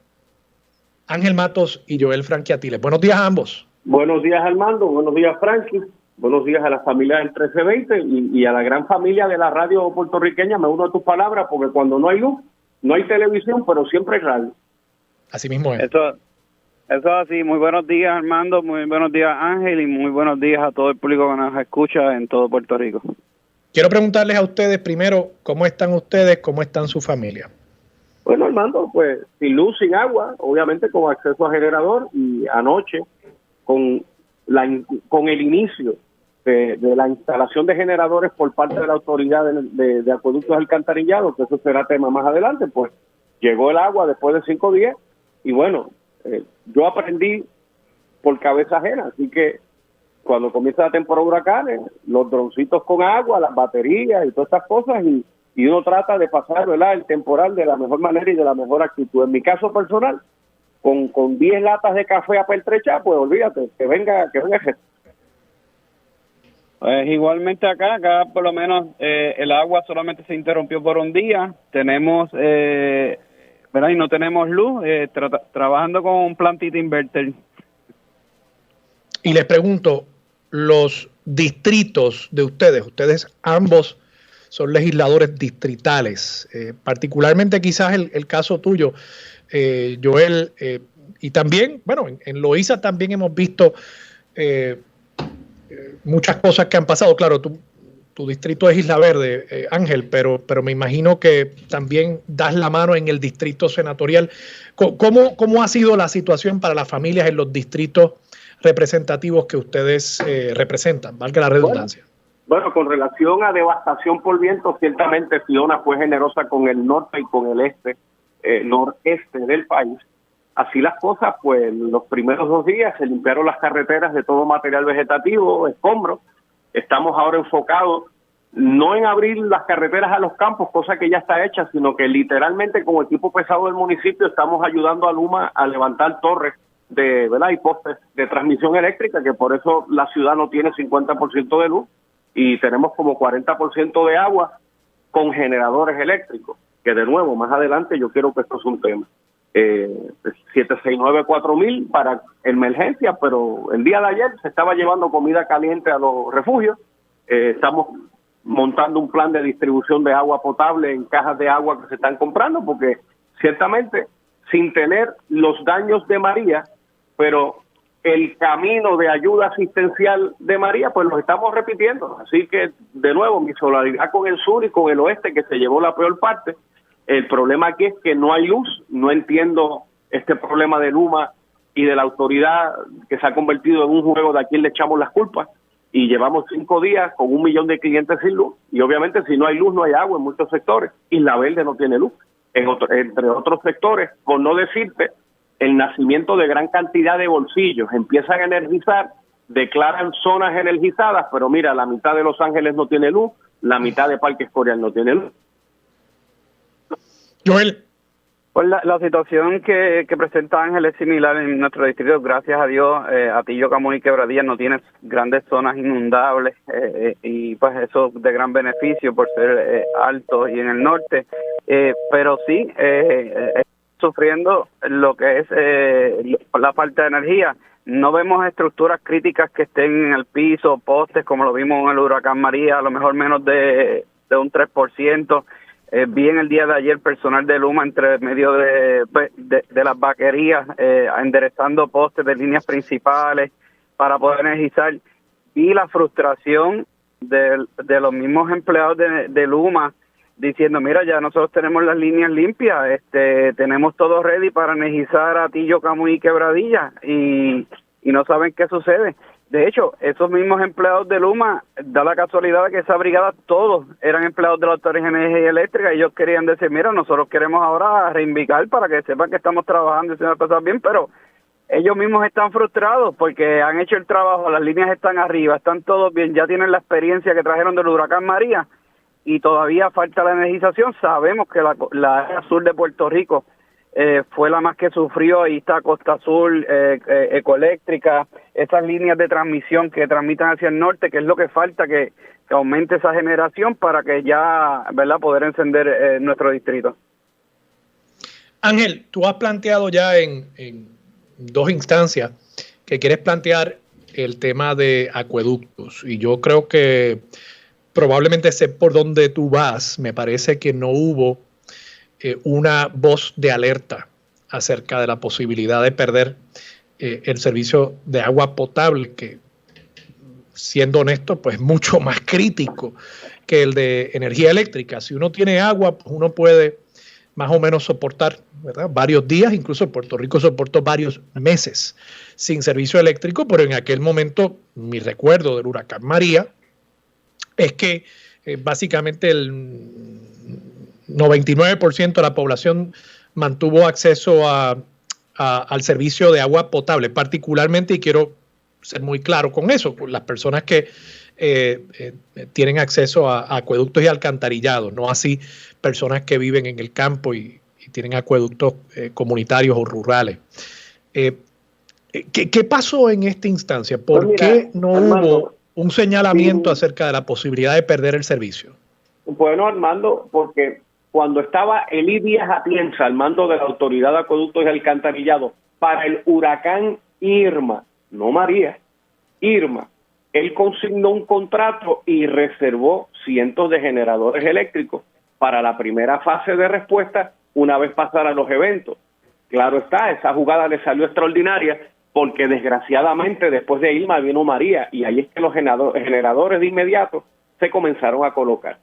Ángel Matos y Joel Frankie Atiles. Buenos días a ambos. Buenos días, Armando. Buenos días, Frankie. Buenos días a la familia del 1320 y a la gran familia de la radio puertorriqueña. Me uno a tus palabras, porque cuando no hay luz, no hay televisión, pero siempre hay radio. Así mismo es. Eso es así. Muy buenos días, Armando. Muy buenos días, Ángel. Y muy buenos días a todo el público que nos escucha en todo Puerto Rico. Quiero preguntarles a ustedes primero, ¿cómo están ustedes? ¿Cómo están su familia? Bueno, Armando, pues sin luz, sin agua, obviamente con acceso a generador, y anoche con el inicio de la instalación de generadores por parte de la autoridad de acueductos alcantarillados, que eso será tema más adelante, pues llegó el agua después de 5 días y bueno, yo aprendí por cabeza ajena, así que cuando comienza la temporada de huracanes, los droncitos con agua, las baterías y todas estas cosas, y uno trata de pasar, ¿verdad?, el temporal de la mejor manera y de la mejor actitud. En mi caso personal, con 10 latas de café a pertrechar, pues olvídate, que venga el gesto. Pues igualmente acá por lo menos el agua solamente se interrumpió por un día. Tenemos, ¿verdad?, y no tenemos luz, trabajando con un plantita inverter. Y les pregunto, los distritos de ustedes ambos son legisladores distritales, particularmente quizás el caso tuyo, Joel, y también, bueno, en Loíza también hemos visto muchas cosas que han pasado. Claro, tu distrito es Isla Verde, Ángel, pero me imagino que también das la mano en el distrito senatorial. ¿Cómo ha sido la situación para las familias en los distritos representativos que ustedes representan? Valga la redundancia. Bueno, con relación a devastación por viento, ciertamente Fiona fue generosa con el norte y con el noreste del país. Así las cosas, pues los primeros 2 días se limpiaron las carreteras de todo material vegetativo, escombros. Estamos ahora enfocados no en abrir las carreteras a los campos, cosa que ya está hecha, sino que literalmente con equipo pesado del municipio estamos ayudando a Luma a levantar torres ¿verdad?, y postes de transmisión eléctrica, que por eso la ciudad no tiene 50% de luz y tenemos como 40% de agua con generadores eléctricos, que de nuevo, más adelante yo quiero que esto es un tema. 769-4000 para emergencia, pero el día de ayer se estaba llevando comida caliente a los refugios. Estamos montando un plan de distribución de agua potable en cajas de agua que se están comprando, porque ciertamente sin tener los daños de María, pero el camino de ayuda asistencial de María, pues los estamos repitiendo. Así que, de nuevo, mi solidaridad con el sur y con el oeste, que se llevó la peor parte. El problema aquí es que no hay luz. No entiendo este problema de Luma y de la autoridad, que se ha convertido en un juego de a quién le echamos las culpas. Y llevamos 5 días con 1 millón de clientes sin luz. Y obviamente si no hay luz, no hay agua en muchos sectores. Isla Verde no tiene luz. Entre otros sectores, por no decirte, el nacimiento de gran cantidad de bolsillos. Empiezan a energizar, declaran zonas energizadas, pero mira, la mitad de Los Ángeles no tiene luz, la mitad de Parque Escorial no tiene luz. Joel. Pues la situación que presenta Ángel es similar en nuestro distrito. Gracias a Dios, Atillo, Camuy y Quebradillas no tiene grandes zonas inundables, y pues eso de gran beneficio por ser alto y en el norte, pero sí sufriendo lo que es la falta de energía. No vemos estructuras críticas que estén en el piso, postes como lo vimos en el huracán María, a lo mejor menos de un 3%. Vi en el día de ayer personal de Luma entre medio de las vaquerías, enderezando postes de líneas principales para poder energizar. Vi la frustración de los mismos empleados de Luma diciendo, mira, ya nosotros tenemos las líneas limpias, tenemos todo ready para energizar a Atillo, Camuy y Quebradillas, y no saben qué sucede. De hecho, esos mismos empleados de Luma, da la casualidad de que esa brigada todos eran empleados de la Autoridad de Energía Eléctrica, y ellos querían decir, mira, nosotros queremos ahora reivindicar para que sepan que estamos trabajando y se va a pasar bien, pero ellos mismos están frustrados porque han hecho el trabajo, las líneas están arriba, están todos bien, ya tienen la experiencia que trajeron del huracán María y todavía falta la energización. Sabemos que la área sur de Puerto Rico fue la más que sufrió. Ahí está Costa Azul, Ecoeléctrica, esas líneas de transmisión que transmitan hacia el norte, que es lo que falta, que aumente esa generación para que ya, ¿verdad?, poder encender nuestro distrito. Ángel, tú has planteado ya en dos instancias que quieres plantear el tema de acueductos, y yo creo que probablemente sé por dónde tú vas. Me parece que no hubo una voz de alerta acerca de la posibilidad de perder el servicio de agua potable, que, siendo honesto, pues mucho más crítico que el de energía eléctrica. Si uno tiene agua, pues uno puede más o menos soportar, ¿verdad?, varios días. Incluso en Puerto Rico soportó varios meses sin servicio eléctrico, pero en aquel momento mi recuerdo del huracán María es que básicamente el 99% de la población mantuvo acceso al servicio de agua potable, particularmente, y quiero ser muy claro con eso, las personas que tienen acceso a acueductos y alcantarillados, no así personas que viven en el campo y tienen acueductos comunitarios o rurales. ¿Qué pasó en esta instancia? ¿Por qué no hubo un señalamiento acerca de la posibilidad de perder el servicio? Bueno, Armando, porque cuando estaba Elí Díaz Atienza al mando de la Autoridad de Acueductos y Alcantarillados para el huracán Irma, no María, Irma, él consignó un contrato y reservó cientos de generadores eléctricos para la primera fase de respuesta una vez pasaran los eventos. Claro está, esa jugada le salió extraordinaria porque desgraciadamente después de Irma vino María, y ahí es que los generadores de inmediato se comenzaron a colocar.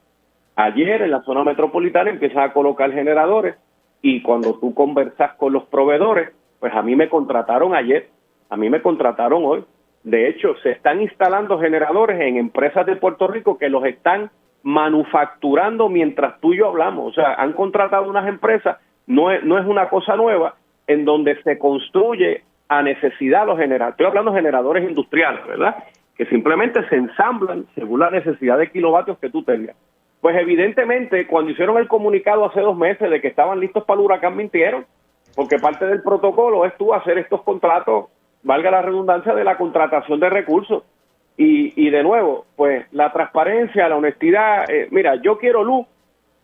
Ayer en la zona metropolitana empiezan a colocar generadores, y cuando tú conversas con los proveedores, pues a mí me contrataron ayer, a mí me contrataron hoy. De hecho, se están instalando generadores en empresas de Puerto Rico que los están manufacturando mientras tú y yo hablamos. O sea, han contratado unas empresas, no es una cosa nueva, en donde se construye a necesidad los generadores. Estoy hablando de generadores industriales, ¿verdad?, que simplemente se ensamblan según la necesidad de kilovatios que tú tengas. Pues evidentemente, cuando hicieron el comunicado hace 2 meses de que estaban listos para el huracán, mintieron, porque parte del protocolo es tú hacer estos contratos, valga la redundancia, de la contratación de recursos. Y de nuevo, pues la transparencia, la honestidad, mira, yo quiero luz,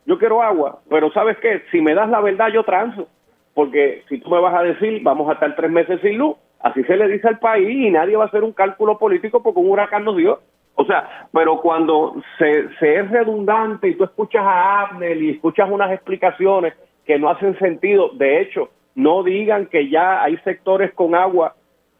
yo quiero agua, pero ¿sabes qué? Si me das la verdad, yo transo, porque si tú me vas a decir, vamos a estar 3 meses sin luz, así se le dice al país, y nadie va a hacer un cálculo político porque un huracán nos dio. O sea, pero cuando se es redundante y tú escuchas a Abner y escuchas unas explicaciones que no hacen sentido, de hecho, no digan que ya hay sectores con agua.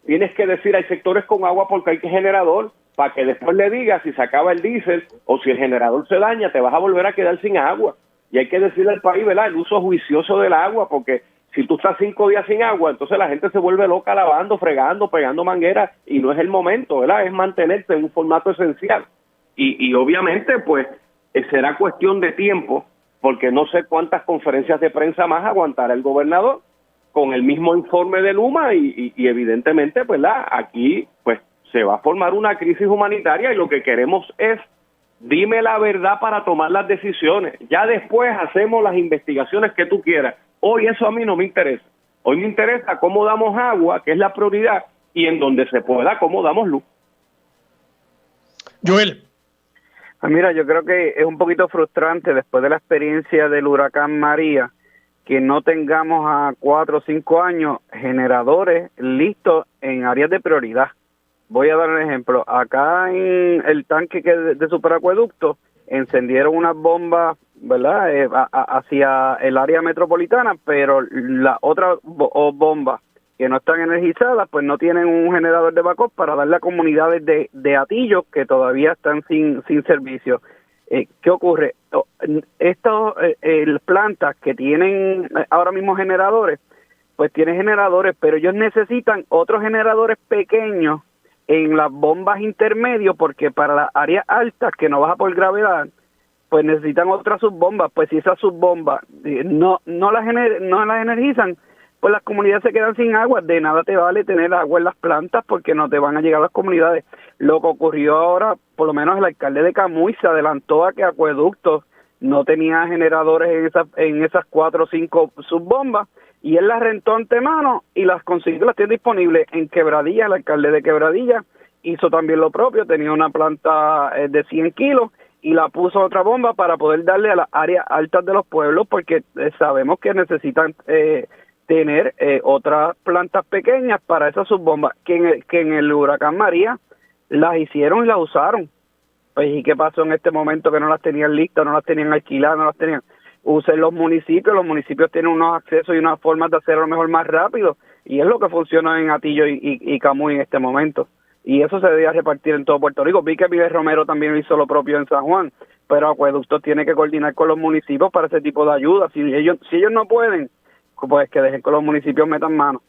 Tienes que decir hay sectores con agua porque hay que generador, para que después le digas si se acaba el diésel o si el generador se daña, te vas a volver a quedar sin agua. Y hay que decirle al país, ¿verdad?, el uso juicioso del agua, porque si tú estás 5 días sin agua, entonces la gente se vuelve loca lavando, fregando, pegando mangueras, y no es el momento, ¿verdad? Es mantenerse en un formato esencial. Y obviamente, pues, será cuestión de tiempo, porque no sé cuántas conferencias de prensa más aguantará el gobernador con el mismo informe de Luma, y evidentemente, pues, aquí, pues, se va a formar una crisis humanitaria, y lo que queremos es, dime la verdad para tomar las decisiones. Ya después hacemos las investigaciones que tú quieras. Hoy eso a mí no me interesa. Hoy me interesa cómo damos agua, que es la prioridad, y en donde se pueda, cómo damos luz. Joel. Mira, yo creo que es un poquito frustrante después de la experiencia del huracán María que no tengamos a 4 o 5 años generadores listos en áreas de prioridad. Voy a dar un ejemplo. Acá en el tanque de superacueducto encendieron unas bombas, ¿verdad?, hacia el área metropolitana, pero las otras bombas que no están energizadas, pues no tienen un generador de backup para darle a comunidades de Atillo que todavía están sin servicio. ¿Qué ocurre? Estas plantas que tienen ahora mismo generadores, pues tienen generadores, pero ellos necesitan otros generadores pequeños en las bombas intermedios, porque para las áreas altas que no baja por gravedad, pues necesitan otras subbombas. Pues si esas subbombas no las energizan, pues las comunidades se quedan sin agua. De nada te vale tener agua en las plantas porque no te van a llegar a las comunidades. Lo que ocurrió ahora, por lo menos el alcalde de Camuy se adelantó a que Acueductos no tenía generadores en esas 4 o 5 subbombas, y él las rentó antemano y las consiguió, las tiene disponibles en Quebradilla. El alcalde de Quebradilla hizo también lo propio, tenía una planta de 100 kilos y la puso otra bomba para poder darle a las áreas altas de los pueblos, porque sabemos que necesitan tener otras plantas pequeñas para esas subbombas, que en el huracán María las hicieron y las usaron. Pues, ¿y qué pasó en este momento que no las tenían listas, no las tenían alquiladas, no las tenían? Usen los municipios tienen unos accesos y unas formas de hacerlo mejor más rápido, y es lo que funciona en Atillo y Camuy en este momento. Y eso se debería repartir en todo Puerto Rico. Vi que Miguel Romero también hizo lo propio en San Juan, pero Acueducto tiene que coordinar con los municipios para ese tipo de ayuda. Si ellos no pueden, pues que dejen que los municipios metan mano.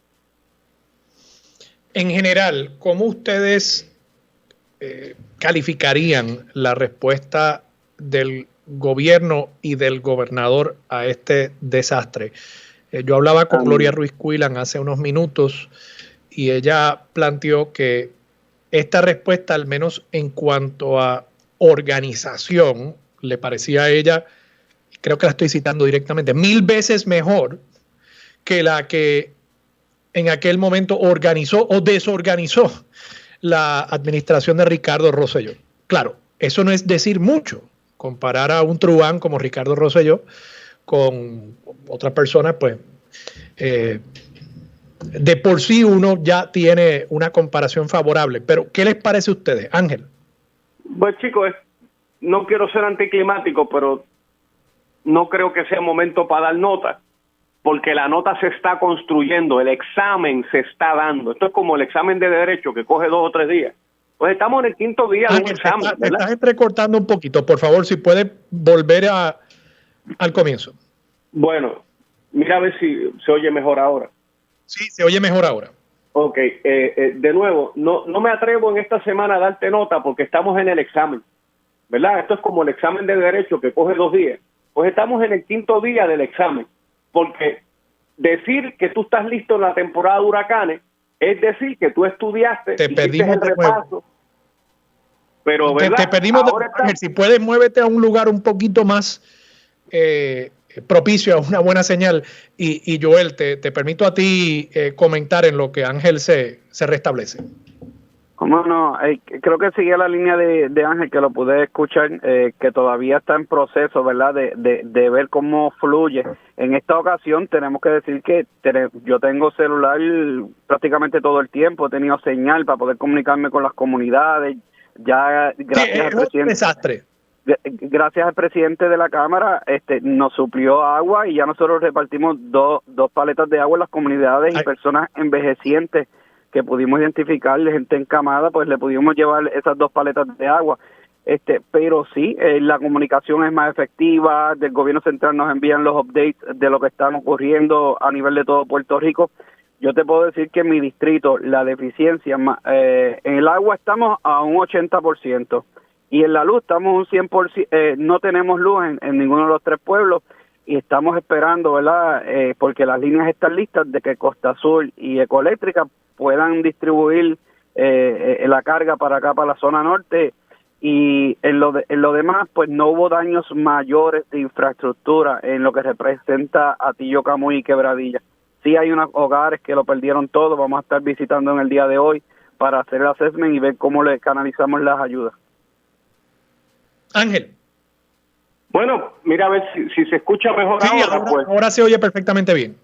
En general, ¿cómo ustedes calificarían la respuesta del gobierno y del gobernador a este desastre? Yo hablaba con Gloria Ruiz Cuilan hace unos minutos y ella planteó que esta respuesta, al menos en cuanto a organización, le parecía a ella, creo que la estoy citando directamente, 1000 veces mejor que la que en aquel momento organizó o desorganizó la administración de Ricardo Rosselló. Claro, eso no es decir mucho. Comparar a un truán como Ricardo Rosselló con otra persona, pues de por sí uno ya tiene una comparación favorable. Pero, ¿qué les parece a ustedes, Ángel? Pues chicos, no quiero ser anticlimático, pero no creo que sea momento para dar nota, porque la nota se está construyendo, el examen se está dando. Esto es como el examen de derecho que coge 2 o 3 días. Pues estamos en el 5.º día de un examen. Te estás entrecortando un poquito. Por favor, si puedes volver al comienzo. Bueno, mira a ver si se oye mejor ahora. Sí, se oye mejor ahora. Ok, de nuevo, no me atrevo en esta semana a darte nota porque estamos en el examen, ¿verdad? Esto es como el examen de derecho que coge 2 días. Pues estamos en el 5.º día del examen, porque decir que tú estás listo en la temporada de huracanes es decir que tú estudiaste, te perdimos el de repaso, nuevo. Pero ¿verdad? Te pedimos de Ahora Ángel, si puedes, muévete a un lugar un poquito más propicio a una buena señal. Y Joel, te permito a ti comentar en lo que Ángel se restablece. ¿Cómo no? Creo que sigue la línea de Ángel, que lo pude escuchar, que todavía está en proceso, ¿verdad? De ver cómo fluye. En esta ocasión tenemos que decir que yo tengo celular prácticamente todo el tiempo, he tenido señal para poder comunicarme con las comunidades. Ya gracias al presidente. Un desastre. Gracias al presidente de la Cámara, nos suplió agua y ya nosotros repartimos dos paletas de agua en las comunidades y personas envejecientes que pudimos identificar, gente encamada, pues le pudimos llevar esas 2 paletas de agua. Pero sí, la comunicación es más efectiva, del gobierno central nos envían los updates de lo que está ocurriendo a nivel de todo Puerto Rico. Yo te puedo decir que en mi distrito la deficiencia, en el agua estamos a un 80%, y en la luz estamos un 100%, no tenemos luz en ninguno de los 3 pueblos, y estamos esperando, ¿verdad? Porque las líneas están listas de que Costa Azul y Ecoeléctrica puedan distribuir la carga para acá, para la zona norte, y en lo demás, pues no hubo daños mayores de infraestructura en lo que representa Atillo, Camuy y Quebradilla. Sí hay unos hogares que lo perdieron todo, vamos a estar visitando en el día de hoy para hacer el assessment y ver cómo le canalizamos las ayudas. Ángel. Bueno, mira a ver si se escucha mejor ahora. Pues. Ahora se oye perfectamente bien.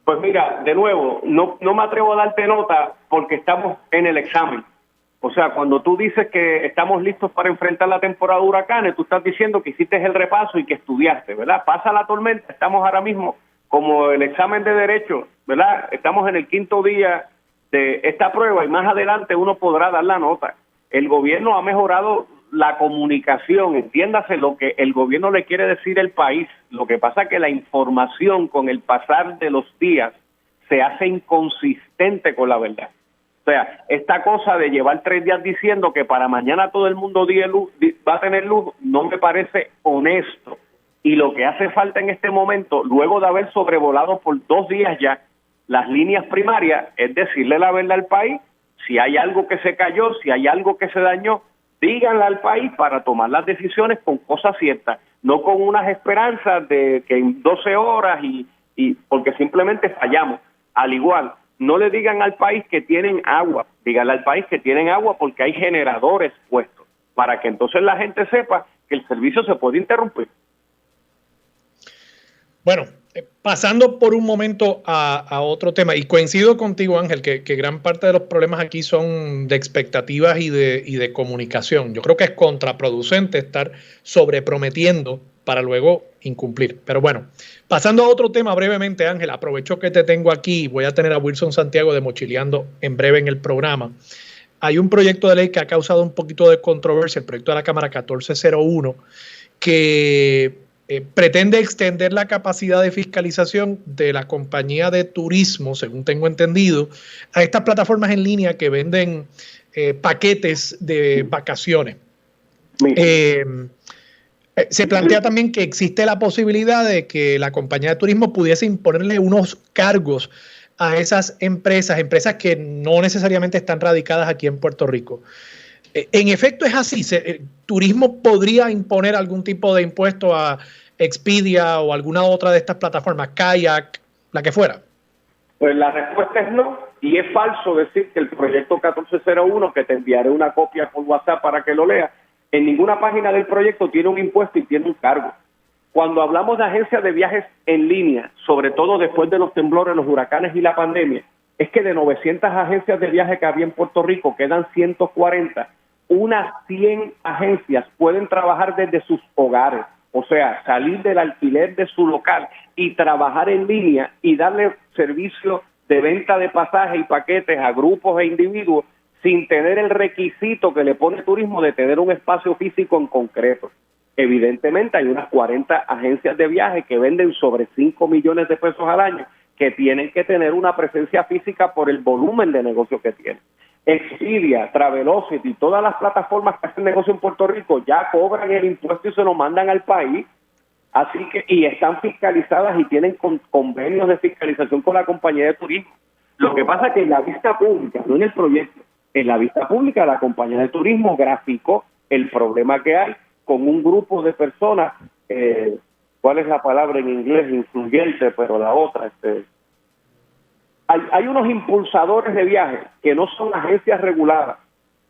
Pues mira, de nuevo, no me atrevo a darte nota porque estamos en el examen. O sea, cuando tú dices que estamos listos para enfrentar la temporada de huracanes, tú estás diciendo que hiciste el repaso y que estudiaste, ¿verdad? Pasa la tormenta, estamos ahora mismo como el examen de derecho, ¿verdad? Estamos en el 5.º día de esta prueba y más adelante uno podrá dar la nota. El gobierno ha mejorado la comunicación, entiéndase lo que el gobierno le quiere decir al país. Lo que pasa es que la información con el pasar de los días se hace inconsistente con la verdad. O sea, esta cosa de llevar 3 días diciendo que para mañana todo el mundo va a tener luz, no me parece honesto. Y lo que hace falta en este momento, luego de haber sobrevolado por 2 días ya las líneas primarias, es decirle la verdad al país. Si hay algo que se cayó, si hay algo que se dañó, díganle al país para tomar las decisiones con cosas ciertas, no con unas esperanzas de que en 12 horas y porque simplemente fallamos. Al igual, no le digan al país que tienen agua, díganle al país que tienen agua porque hay generadores puestos. para que entonces la gente sepa que el servicio se puede interrumpir. Bueno, pasando por un momento a otro tema, y coincido contigo, Ángel, que gran parte de los problemas aquí son de expectativas y de comunicación. Yo creo que es contraproducente estar sobreprometiendo para luego incumplir. Pero bueno, pasando a otro tema brevemente, Ángel, aprovecho que te tengo aquí, voy a tener a Wilson Santiago de Mochileando en breve en el programa. Hay un proyecto de ley que ha causado un poquito de controversia, el proyecto de la Cámara 1401, que pretende extender la capacidad de fiscalización de la compañía de turismo, según tengo entendido, a estas plataformas en línea que venden paquetes de vacaciones. Se plantea también que existe la posibilidad de que la compañía de turismo pudiese imponerle unos cargos a esas empresas que no necesariamente están radicadas aquí en Puerto Rico. En efecto es así, ¿turismo podría imponer algún tipo de impuesto a Expedia o alguna otra de estas plataformas, Kayak, la que fuera? Pues la respuesta es no, y es falso decir que el proyecto 1401, que te enviaré una copia por WhatsApp para que lo leas, en ninguna página del proyecto tiene un impuesto y tiene un cargo. Cuando hablamos de agencias de viajes en línea, sobre todo después de los temblores, los huracanes y la pandemia, es que de 900 agencias de viaje que había en Puerto Rico, quedan 140, unas 100 agencias pueden trabajar desde sus hogares, o sea, salir del alquiler de su local y trabajar en línea y darle servicio de venta de pasajes y paquetes a grupos e individuos sin tener el requisito que le pone turismo de tener un espacio físico en concreto. Evidentemente hay unas 40 agencias de viaje que venden sobre 5 millones de pesos al año que tienen que tener una presencia física por el volumen de negocio que tienen. Expedia, Travelocity, todas las plataformas que hacen negocio en Puerto Rico ya cobran el impuesto y se lo mandan al país, así que y están fiscalizadas y tienen convenios de fiscalización con la compañía de turismo. Lo que pasa es que en la vista pública, no en el proyecto, en la vista pública la compañía de turismo graficó el problema que hay con un grupo de personas, ¿cuál es la palabra en inglés? Influyente, pero la otra, hay unos impulsadores de viajes que no son agencias reguladas,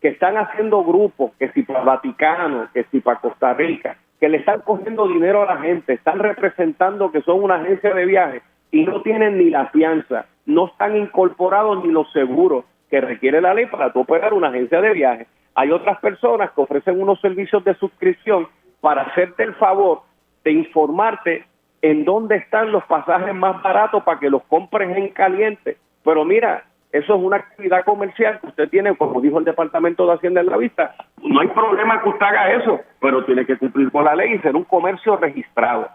que están haciendo grupos, que si para el Vaticano, que si para Costa Rica, que le están cogiendo dinero a la gente, están representando que son una agencia de viajes y no tienen ni la fianza, no están incorporados ni los seguros que requiere la ley para tú operar una agencia de viajes. Hay otras personas que ofrecen unos servicios de suscripción para hacerte el favor de informarte en dónde están los pasajes más baratos para que los compres en caliente. Pero mira, eso es una actividad comercial que usted tiene, como dijo el Departamento de Hacienda en la vista. No hay problema que usted haga eso, pero tiene que cumplir con la ley y ser un comercio registrado.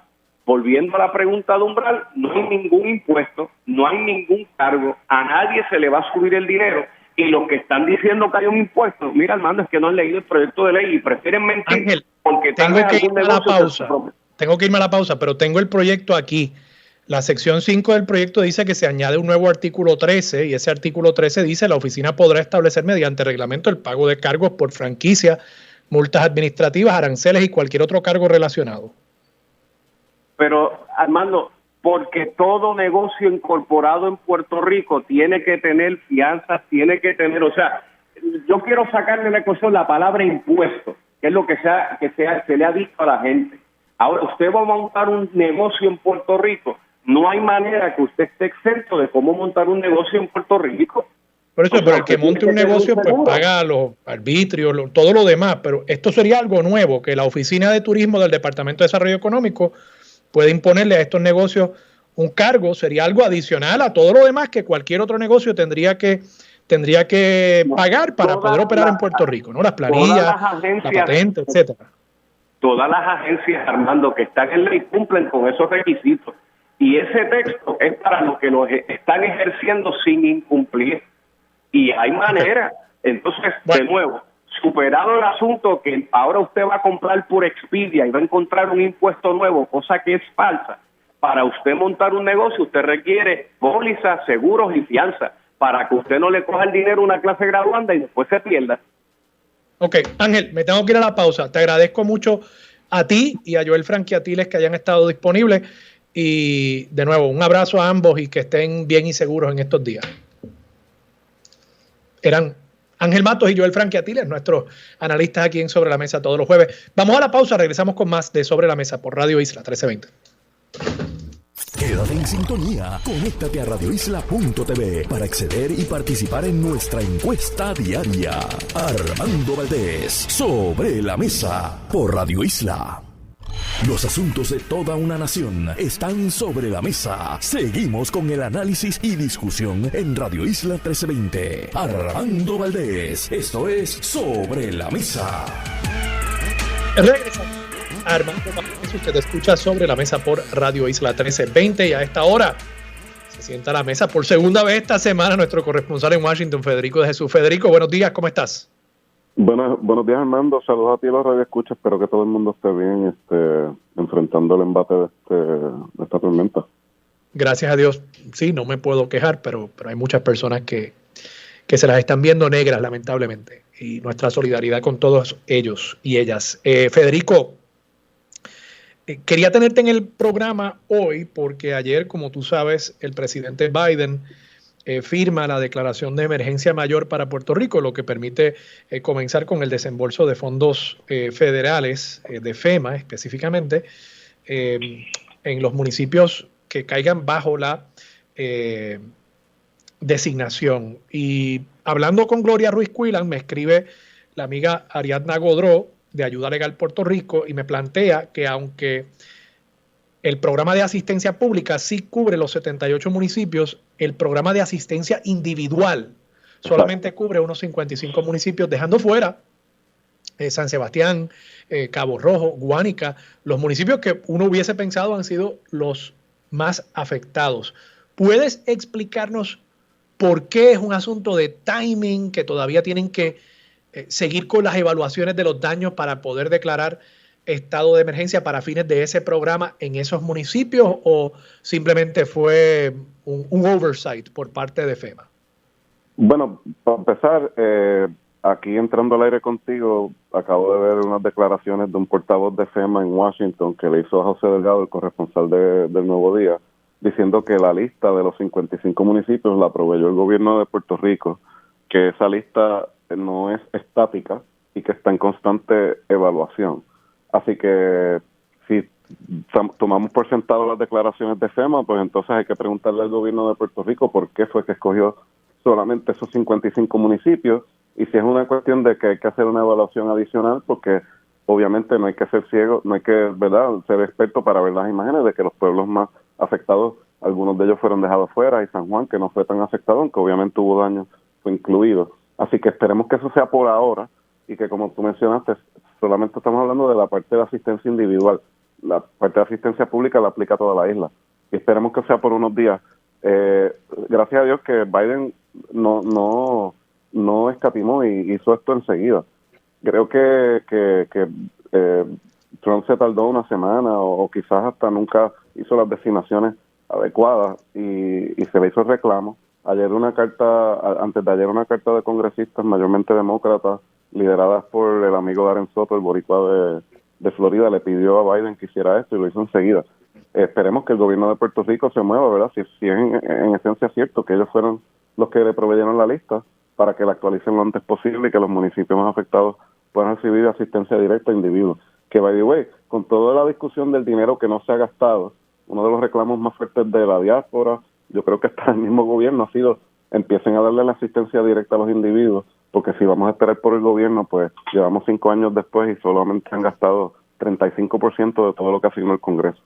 Volviendo a la pregunta de umbral, no hay ningún impuesto, no hay ningún cargo, a nadie se le va a subir el dinero. Y los que están diciendo que hay un impuesto, mira, Armando, es que no han leído el proyecto de ley y prefieren mentir. Ángel, porque tengo que irme a la pausa. Tengo que irme a la pausa, pero tengo el proyecto aquí. La sección 5 del proyecto dice que se añade un nuevo artículo 13 y ese artículo 13 dice la oficina podrá establecer mediante reglamento el pago de cargos por franquicia, multas administrativas, aranceles y cualquier otro cargo relacionado. Pero, Armando, porque todo negocio incorporado en Puerto Rico tiene que tener fianzas, tiene que tener, o sea, yo quiero sacarle la ecuación la palabra impuesto, que es lo que se le ha dicho a la gente. Ahora, usted va a montar un negocio en Puerto Rico, no hay manera que usted esté exento de cómo montar un negocio en Puerto Rico. Por eso, pero el que monte un negocio pues paga los arbitrios, todo lo demás, pero esto sería algo nuevo, que la Oficina de Turismo del Departamento de Desarrollo Económico puede imponerle a estos negocios un cargo, sería algo adicional a todo lo demás que cualquier otro negocio tendría que pagar para poder operar en Puerto Rico, ¿no? Las planillas, la patente, etcétera. Todas las agencias, Armando, que están en ley cumplen con esos requisitos. Y ese texto es para los que los están ejerciendo sin incumplir. Y hay manera. Entonces, bueno, de nuevo, superado el asunto que ahora usted va a comprar por Expedia y va a encontrar un impuesto nuevo, cosa que es falsa. Para usted montar un negocio, usted requiere pólizas, seguros y fianza para que usted no le coja el dinero a una clase graduanda y después se pierda. Ok, Ángel, me tengo que ir a la pausa. Te agradezco mucho a ti y a Joel Franchiatiles que hayan estado disponibles. Y de nuevo, un abrazo a ambos y que estén bien y seguros en estos días. Eran Ángel Matos y Joel Frankie Atiles, nuestros analistas aquí en Sobre la Mesa todos los jueves. Vamos a la pausa, regresamos con más de Sobre la Mesa por Radio Isla 1320. Quédate en sintonía, conéctate a radioisla.tv para acceder y participar en nuestra encuesta diaria. Armando Valdés, Sobre la Mesa, por Radio Isla. Los asuntos de toda una nación están sobre la mesa. Seguimos con el análisis y discusión en Radio Isla 1320. Armando Valdés, esto es Sobre la Mesa. Regresamos. Armando Valdés, usted escucha Sobre la Mesa por Radio Isla 1320 y a esta hora se sienta a la mesa por segunda vez esta semana nuestro corresponsal en Washington, Federico de Jesús. Federico, buenos días, ¿cómo estás? Buenos días, Armando. Saludos a ti, los radioescuchas. Espero que todo el mundo esté bien enfrentando el embate de esta tormenta. Gracias a Dios. Sí, no me puedo quejar, pero hay muchas personas que se las están viendo negras, lamentablemente. Y nuestra solidaridad con todos ellos y ellas. Federico, quería tenerte en el programa hoy porque ayer, como tú sabes, el presidente Biden firma la declaración de emergencia mayor para Puerto Rico, lo que permite comenzar con el desembolso de fondos federales, de FEMA específicamente, en los municipios que caigan bajo la designación. Y hablando con Gloria Ruiz Cuilan, me escribe la amiga Ariadna Godró de Ayuda Legal Puerto Rico y me plantea que aunque el programa de asistencia pública sí cubre los 78 municipios, el programa de asistencia individual solamente cubre unos 55 municipios, dejando fuera San Sebastián, Cabo Rojo, Guánica, los municipios que uno hubiese pensado han sido los más afectados. ¿Puedes explicarnos por qué es un asunto de timing, que todavía tienen que seguir con las evaluaciones de los daños para poder declarar estado de emergencia para fines de ese programa en esos municipios, o simplemente fue un oversight por parte de FEMA? Bueno, para empezar, aquí entrando al aire contigo, acabo de ver unas declaraciones de un portavoz de FEMA en Washington que le hizo a José Delgado, el corresponsal del Nuevo Día, diciendo que la lista de los 55 municipios la proveyó el gobierno de Puerto Rico, que esa lista no es estática y que está en constante evaluación. Así que si tomamos por sentado las declaraciones de FEMA, pues entonces hay que preguntarle al gobierno de Puerto Rico por qué fue que escogió solamente esos 55 municipios, y si es una cuestión de que hay que hacer una evaluación adicional, porque obviamente no hay que ser ciego, no hay que, ¿verdad?, ser experto para ver las imágenes de que los pueblos más afectados, algunos de ellos fueron dejados fuera, y San Juan, que no fue tan afectado, aunque obviamente hubo daño, fue incluido. Así que esperemos que eso sea por ahora, y que, como tú mencionaste, solamente estamos hablando de la parte de asistencia individual. La parte de asistencia pública la aplica a toda la isla. Y esperemos que sea por unos días. Gracias a Dios que Biden no escatimó y hizo esto enseguida. Creo que Trump se tardó una semana o quizás hasta nunca hizo las designaciones adecuadas y se le hizo el reclamo. Antes de ayer una carta de congresistas, mayormente demócratas, lideradas por el amigo Darren Soto, el boricua de Florida, le pidió a Biden que hiciera esto y lo hizo enseguida. Esperemos que el gobierno de Puerto Rico se mueva, ¿verdad? Si es en esencia cierto que ellos fueron los que le proveyeron la lista, para que la actualicen lo antes posible y que los municipios más afectados puedan recibir asistencia directa a individuos. Que, by the way, con toda la discusión del dinero que no se ha gastado, uno de los reclamos más fuertes de la diáspora, yo creo que hasta el mismo gobierno ha sido, empiecen a darle la asistencia directa a los individuos, porque si vamos a esperar por el gobierno, pues llevamos 5 años después y solamente han gastado 35% de todo lo que asignó el Congreso.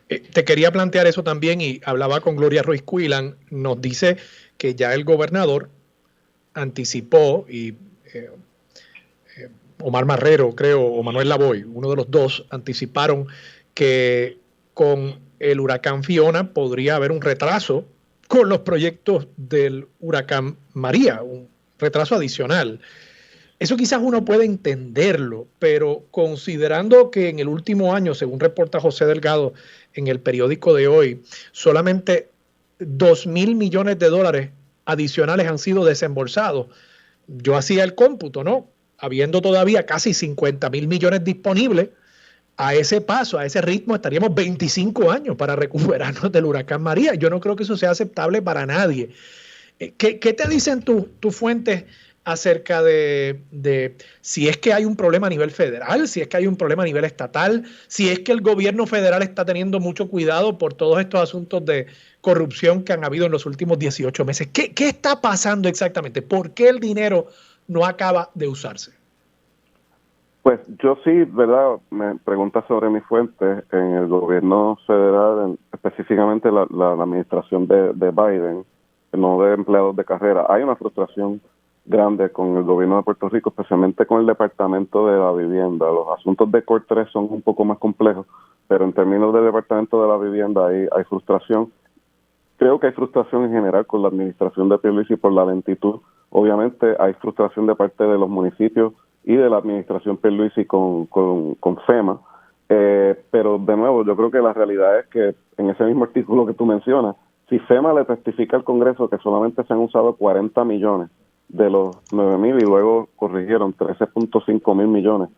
Te quería plantear eso también, y hablaba con Gloria Ruiz Cuilan, nos dice que ya el gobernador anticipó, y Omar Marrero, creo, o Manuel Lavoy, uno de los dos, anticiparon que con el huracán Fiona podría haber un retraso con los proyectos del huracán María, un retraso adicional. Eso quizás uno puede entenderlo, pero considerando que en el último año, según reporta José Delgado en el periódico de hoy, solamente $2,000 millones adicionales han sido desembolsados, yo hacía el cómputo, ¿no? Habiendo todavía casi 50,000 millones disponibles, a ese paso, a ese ritmo, estaríamos 25 años para recuperarnos del huracán María. Yo no creo que eso sea aceptable para nadie. ¿Qué te dicen tus fuentes acerca de si es que hay un problema a nivel federal, si es que hay un problema a nivel estatal, si es que el gobierno federal está teniendo mucho cuidado por todos estos asuntos de corrupción que han habido en los últimos 18 meses? ¿Qué está pasando exactamente? ¿Por qué el dinero no acaba de usarse? Pues yo sí, ¿verdad? Me pregunta sobre mi fuente. En el gobierno federal, específicamente la administración de Biden, no de empleados de carrera, hay una frustración grande con el gobierno de Puerto Rico, especialmente con el Departamento de la Vivienda. Los asuntos de Cort 3 son un poco más complejos, pero en términos del Departamento de la Vivienda hay frustración. Creo que hay frustración en general con la administración de Pierluisi por la lentitud. Obviamente hay frustración de parte de los municipios y de la administración Pierluisi con FEMA, pero de nuevo yo creo que la realidad es que en ese mismo artículo que tú mencionas, si FEMA le testifica al Congreso que solamente se han usado 40 millones de los 9,000 y luego corrigieron 13.5 mil millones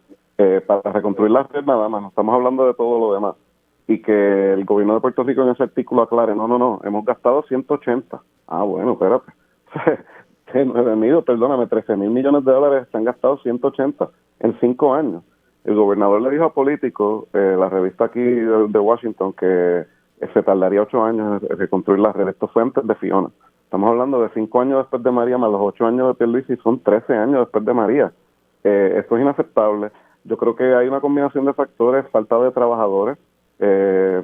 para reconstruir la red nada más, no estamos hablando de todo lo demás, y que el gobierno de Puerto Rico en ese artículo aclare, no, hemos gastado 180. Bueno, espérate. 13 mil millones de dólares se han gastado 180 en 5 años. El gobernador le dijo a Político, la revista aquí de Washington, que se tardaría 8 años en reconstruir la red. Esto fue antes de Fiona. Estamos hablando de 5 años después de María, más los 8 años de Pierluisi, son 13 años después de María. Esto es inaceptable. Yo creo que hay una combinación de factores, falta de trabajadores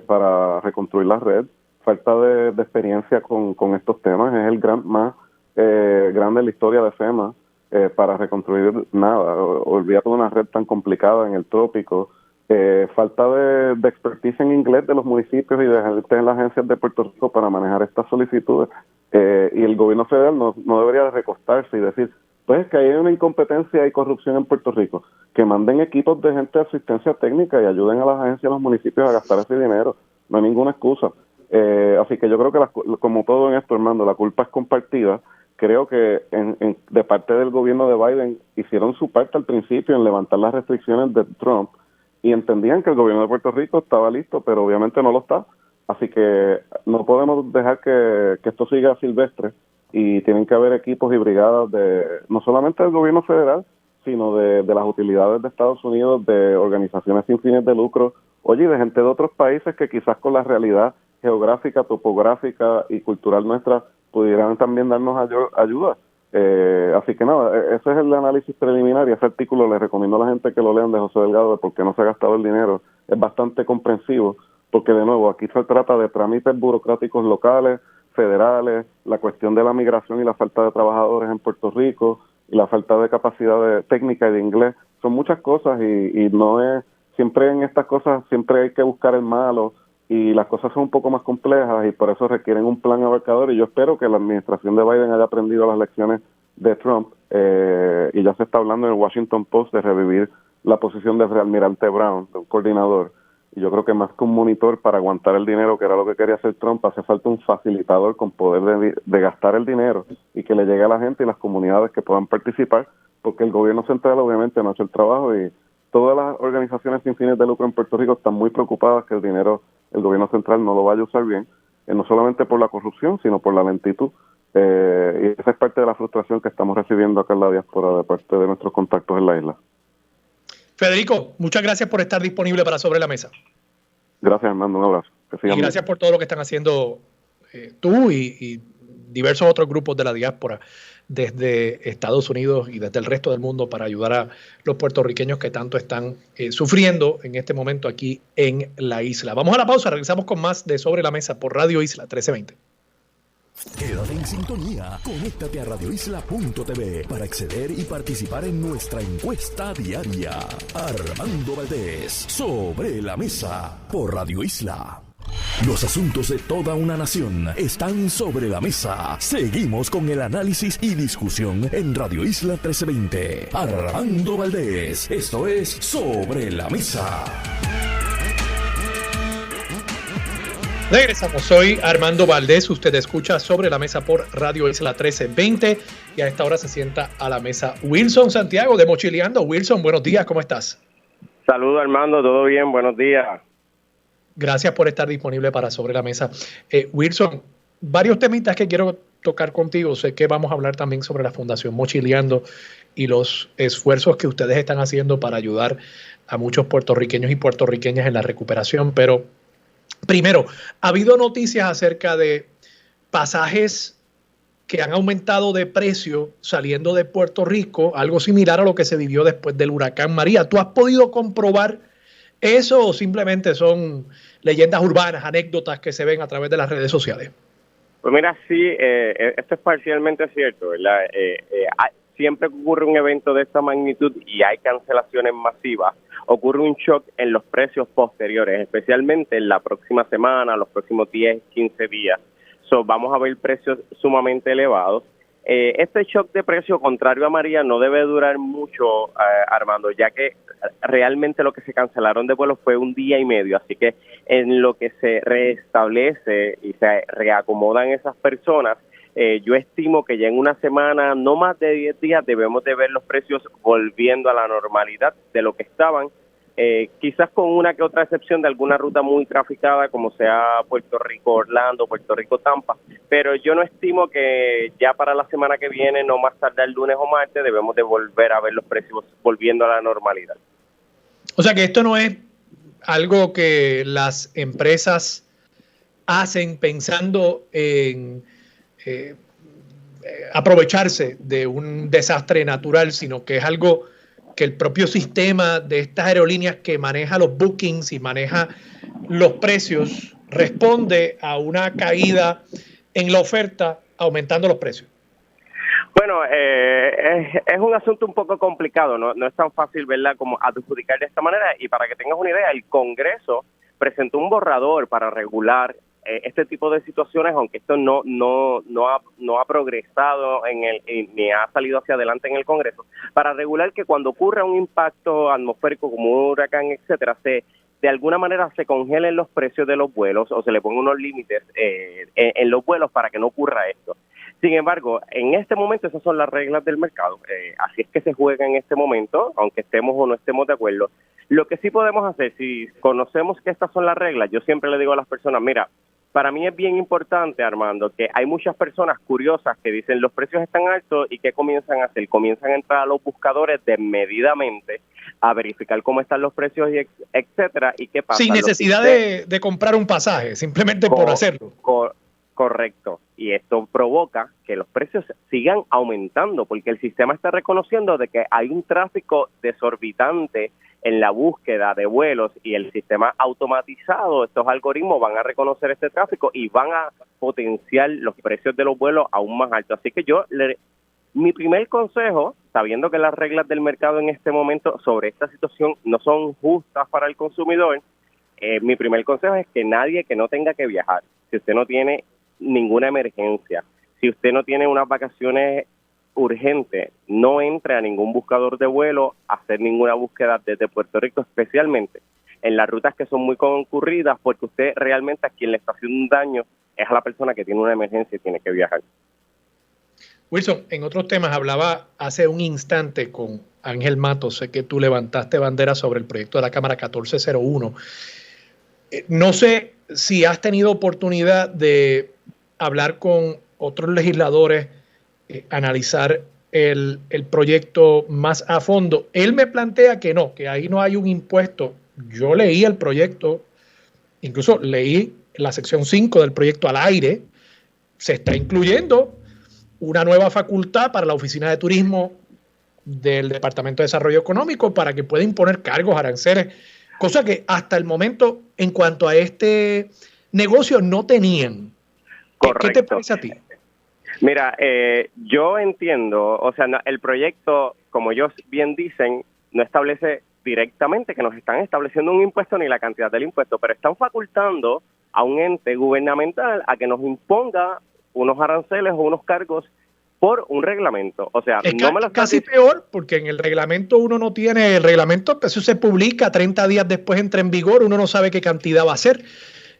para reconstruir la red, falta de experiencia con estos temas. Es el grant más grande en la historia de FEMA para reconstruir nada. Olvídate de una red tan complicada en el trópico. Falta de expertise en inglés de los municipios y de gente en las agencias de Puerto Rico para manejar estas solicitudes. Y el gobierno federal no debería de recostarse y decir, pues es que hay una incompetencia y corrupción en Puerto Rico. Que manden equipos de gente de asistencia técnica y ayuden a las agencias y a los municipios a gastar ese dinero. No hay ninguna excusa. Así que yo creo que como todo en esto, Armando, la culpa es compartida. Creo que de parte del gobierno de Biden hicieron su parte al principio en levantar las restricciones de Trump y entendían que el gobierno de Puerto Rico estaba listo, pero obviamente no lo está. Así que no podemos dejar que esto siga silvestre y tienen que haber equipos y brigadas no solamente del gobierno federal, sino de las utilidades de Estados Unidos, de organizaciones sin fines de lucro, oye, y de gente de otros países que quizás con la realidad geográfica, topográfica y cultural nuestra pudieran también darnos ayuda. Así que nada, ese es el análisis preliminar y ese artículo le recomiendo a la gente que lo lean de José Delgado de por qué no se ha gastado el dinero. Es bastante comprensivo porque de nuevo aquí se trata de trámites burocráticos locales, federales, la cuestión de la migración y la falta de trabajadores en Puerto Rico y la falta de capacidad técnica y de inglés. Son muchas cosas y no es, siempre en estas cosas siempre hay que buscar el malo y las cosas son un poco más complejas y por eso requieren un plan abarcador y yo espero que la administración de Biden haya aprendido las lecciones de Trump y ya se está hablando en el Washington Post de revivir la posición del almirante Brown, de un coordinador. Y yo creo que más que un monitor para aguantar el dinero, que era lo que quería hacer Trump, hace falta un facilitador con poder de gastar el dinero y que le llegue a la gente y las comunidades que puedan participar, porque el gobierno central obviamente no ha hecho el trabajo y todas las organizaciones sin fines de lucro en Puerto Rico están muy preocupadas que el gobierno central no lo vaya a usar bien, no solamente por la corrupción, sino por la lentitud. Y esa es parte de la frustración que estamos recibiendo acá en la diáspora de parte de nuestros contactos en la isla. Federico, muchas gracias por estar disponible para Sobre la Mesa. Gracias, Armando, un abrazo. Y gracias por todo lo que están haciendo tú y diversos otros grupos de la diáspora desde Estados Unidos y desde el resto del mundo para ayudar a los puertorriqueños que tanto están sufriendo en este momento aquí en la isla. Vamos a la pausa, regresamos con más de Sobre la Mesa por Radio Isla 1320. Quédate en sintonía, conéctate a radioisla.tv para acceder y participar en nuestra encuesta diaria. Armando Valdés, Sobre la Mesa, por Radio Isla. Los asuntos de toda una nación están sobre la mesa. Seguimos con el análisis y discusión en Radio Isla 1320. Armando Valdés, esto es Sobre la Mesa. Regresamos, soy Armando Valdés, usted escucha Sobre la Mesa por Radio Isla 1320 y a esta hora se sienta a la mesa Wilson Santiago de Mochileando. Wilson, buenos días, ¿cómo estás? Saludos, Armando, ¿todo bien? Buenos días. Gracias por estar disponible para Sobre la Mesa. Wilson, varios temitas que quiero tocar contigo, sé que vamos a hablar también sobre la Fundación Mochileando y los esfuerzos que ustedes están haciendo para ayudar a muchos puertorriqueños y puertorriqueñas en la recuperación, pero primero, ¿ha habido noticias acerca de pasajes que han aumentado de precio saliendo de Puerto Rico, algo similar a lo que se vivió después del huracán María? ¿Tú has podido comprobar eso o simplemente son leyendas urbanas, anécdotas que se ven a través de las redes sociales? Pues mira, sí, esto es parcialmente cierto, ¿verdad? Siempre que ocurre un evento de esta magnitud y hay cancelaciones masivas, ocurre un shock en los precios posteriores, especialmente en la próxima semana, los próximos 10, 15 días. Vamos a ver precios sumamente elevados. Este shock de precio, contrario a María, no debe durar mucho, Armando, ya que realmente lo que se cancelaron de vuelos fue un día y medio, así que en lo que se restablece y se reacomodan esas personas, yo estimo que ya en una semana, no más de 10 días, debemos de ver los precios volviendo a la normalidad de lo que estaban, quizás con una que otra excepción de alguna ruta muy traficada como sea Puerto Rico-Orlando, Puerto Rico-Tampa, pero yo no estimo que ya para la semana que viene, no más tardar el lunes o martes, debemos de volver a ver los precios volviendo a la normalidad. O sea que esto no es algo que las empresas hacen pensando en aprovecharse de un desastre natural, sino que es algo que el propio sistema de estas aerolíneas que maneja los bookings y maneja los precios responde a una caída en la oferta, aumentando los precios. Bueno, es un asunto un poco complicado, no es tan fácil, ¿verdad?, como adjudicar de esta manera. Y para que tengas una idea, el Congreso presentó un borrador para regular este tipo de situaciones, aunque esto no ha progresado ni ha salido hacia adelante en el Congreso, para regular que cuando ocurra un impacto atmosférico como un huracán, etcétera, de alguna manera se congelen los precios de los vuelos o se le pongan unos límites en los vuelos para que no ocurra esto. Sin embargo, en este momento esas son las reglas del mercado, así es que se juega en este momento, aunque estemos o no estemos de acuerdo. Lo que sí podemos hacer, si conocemos que estas son las reglas, yo siempre le digo a las personas, mira, para mí es bien importante, Armando, que hay muchas personas curiosas que dicen los precios están altos y ¿qué comienzan a hacer? Comienzan a entrar a los buscadores desmedidamente a verificar cómo están los precios, y etcétera, y qué pasa. Sin necesidad de comprar un pasaje, simplemente por hacerlo. Correcto. Y esto provoca que los precios sigan aumentando porque el sistema está reconociendo de que hay un tráfico desorbitante en la búsqueda de vuelos y el sistema automatizado, estos algoritmos van a reconocer este tráfico y van a potenciar los precios de los vuelos aún más altos. Así que mi primer consejo, sabiendo que las reglas del mercado en este momento sobre esta situación no son justas para el consumidor, mi primer consejo es que nadie que no tenga que viajar, si usted no tiene ninguna emergencia, si usted no tiene unas vacaciones urgentes, no entre a ningún buscador de vuelo a hacer ninguna búsqueda desde Puerto Rico, especialmente en las rutas que son muy concurridas, porque usted realmente a quien le está haciendo un daño es a la persona que tiene una emergencia y tiene que viajar. Wilson, en otros temas hablaba hace un instante con Ángel Matos, sé que tú levantaste bandera sobre el proyecto de la Cámara 1401. No sé si has tenido oportunidad de hablar con otros legisladores, analizar el proyecto más a fondo. Él me plantea que no, que ahí no hay un impuesto. Yo leí el proyecto, incluso leí la sección 5 del proyecto al aire. Se está incluyendo una nueva facultad para la Oficina de Turismo del Departamento de Desarrollo Económico para que pueda imponer cargos, aranceles, cosa que hasta el momento en cuanto a este negocio no tenían. Correcto. ¿Qué te parece a ti? Mira, yo entiendo, o sea, el proyecto, como ellos bien dicen, no establece directamente que nos están estableciendo un impuesto ni la cantidad del impuesto, pero están facultando a un ente gubernamental a que nos imponga unos aranceles o unos cargos por un reglamento. O sea, es no me lo casi peor, porque en el reglamento uno no tiene el reglamento, eso se publica 30 días después entra en vigor, uno no sabe qué cantidad va a ser.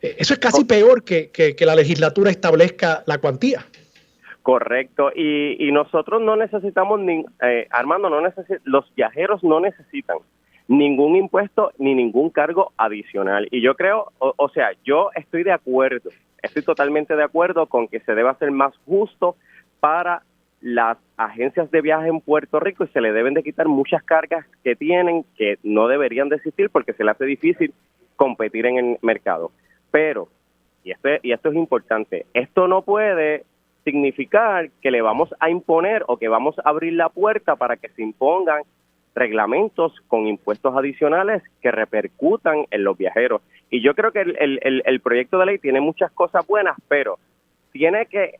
Eso es casi peor que la legislatura establezca la cuantía. Correcto, y nosotros no necesitamos, Armando, los viajeros no necesitan ningún impuesto ni ningún cargo adicional. Y yo creo, o sea, yo estoy totalmente de acuerdo con que se debe hacer más justo para las agencias de viaje en Puerto Rico y se le deben de quitar muchas cargas que tienen que no deberían de existir porque se le hace difícil competir en el mercado. Pero, y esto es importante, esto no puede significar que le vamos a imponer o que vamos a abrir la puerta para que se impongan reglamentos con impuestos adicionales que repercutan en los viajeros. Y yo creo que el proyecto de ley tiene muchas cosas buenas, pero tiene que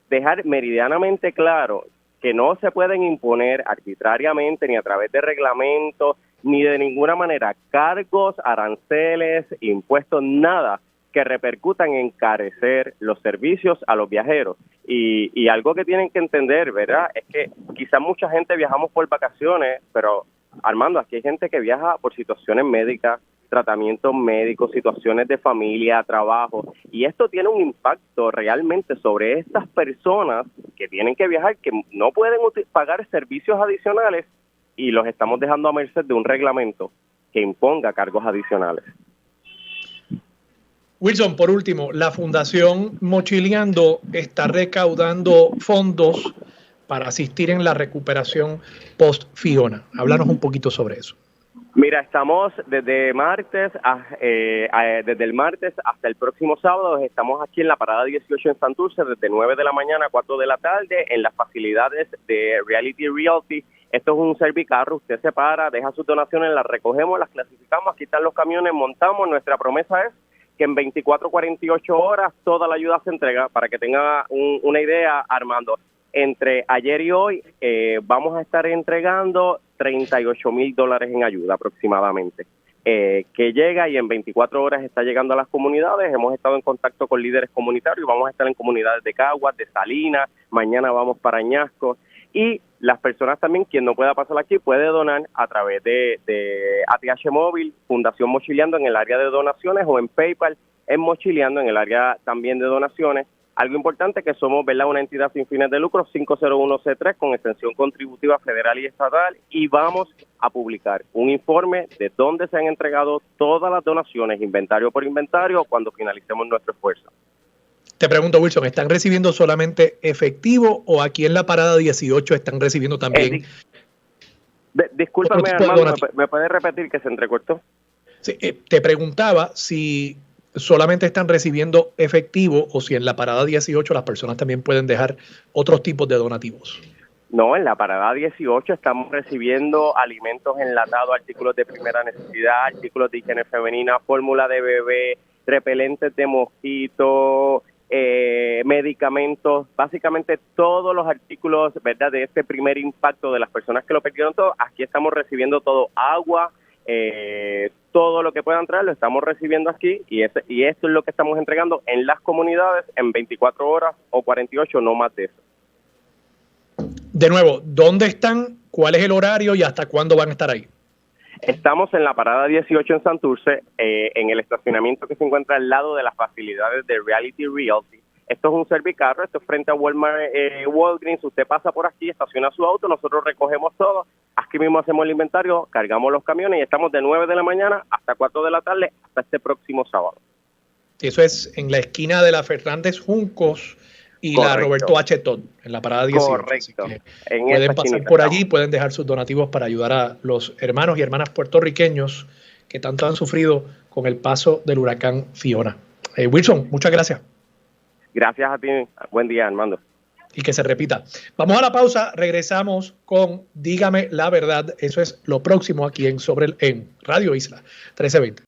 dejar meridianamente claro que no se pueden imponer arbitrariamente ni a través de reglamentos, ni de ninguna manera cargos, aranceles, impuestos, nada que repercutan en encarecer los servicios a los viajeros. Y algo que tienen que entender, ¿verdad?, es que quizás mucha gente viajamos por vacaciones, pero Armando, aquí hay gente que viaja por situaciones médicas, tratamientos médicos, situaciones de familia, trabajo, y esto tiene un impacto realmente sobre estas personas que tienen que viajar, que no pueden pagar servicios adicionales y los estamos dejando a merced de un reglamento que imponga cargos adicionales. Wilson, por último, la Fundación Mochileando está recaudando fondos para asistir en la recuperación post-Fiona. Háblanos un poquito sobre eso. Mira, estamos desde el martes hasta el próximo sábado, estamos aquí en la parada 18 en Santurce, desde 9 de la mañana a 4 de la tarde, en las facilidades de Reality Realty. Esto es un servicarro, usted se para, deja sus donaciones, las recogemos, las clasificamos, aquí están los camiones, montamos. Nuestra promesa es que en 24, 48 horas toda la ayuda se entrega. Para que tenga una idea, Armando, entre ayer y hoy vamos a estar entregando $38,000 en ayuda aproximadamente, que llega y en 24 horas está llegando a las comunidades. Hemos estado en contacto con líderes comunitarios, vamos a estar en comunidades de Caguas, de Salinas, mañana vamos para Añasco, y las personas también, quien no pueda pasar aquí, puede donar a través de ATH Móvil, Fundación Mochileando en el área de donaciones, o en PayPal en Mochileando en el área también de donaciones. Algo importante que somos, ¿verdad?, una entidad sin fines de lucro, 501C3, con extensión contributiva federal y estatal, y vamos a publicar un informe de dónde se han entregado todas las donaciones, inventario por inventario, cuando finalicemos nuestro esfuerzo. Te pregunto, Wilson, ¿están recibiendo solamente efectivo o aquí en la parada 18 están recibiendo también? Discúlpame, Armando, ¿me puedes repetir que se entrecortó? Sí, te preguntaba si solamente están recibiendo efectivo o si en la parada 18 las personas también pueden dejar otros tipos de donativos. No, en la parada 18 estamos recibiendo alimentos enlatados, artículos de primera necesidad, artículos de higiene femenina, fórmula de bebé, repelentes de mosquito, medicamentos, básicamente todos los artículos, ¿verdad?, de este primer impacto de las personas que lo perdieron todo. Aquí estamos recibiendo todo, agua, todo lo que puedan traer lo estamos recibiendo aquí, y esto es lo que estamos entregando en las comunidades en 24 horas o 48, no más de eso. De nuevo, ¿dónde están? ¿Cuál es el horario y hasta cuándo van a estar ahí? Estamos en la parada 18 en Santurce, en el estacionamiento que se encuentra al lado de las facilidades de Reality Realty. Esto es un servicarro, esto es frente a Walmart, Walgreens. Usted pasa por aquí, estaciona su auto, nosotros recogemos todo, aquí mismo hacemos el inventario, cargamos los camiones y estamos de 9 de la mañana hasta 4 de la tarde hasta este próximo sábado. Eso es en la esquina de la Fernández Juncos y correcto, la Roberto H. Todd, en la parada 18. Correcto. Pueden pasar por allí, pueden dejar sus donativos para ayudar a los hermanos y hermanas puertorriqueños que tanto han sufrido con el paso del huracán Fiona. Wilson, muchas gracias. Gracias a ti. Buen día, Armando. Y que se repita. Vamos a la pausa, regresamos con Dígame la Verdad. Eso es lo próximo aquí en Radio Isla 1320.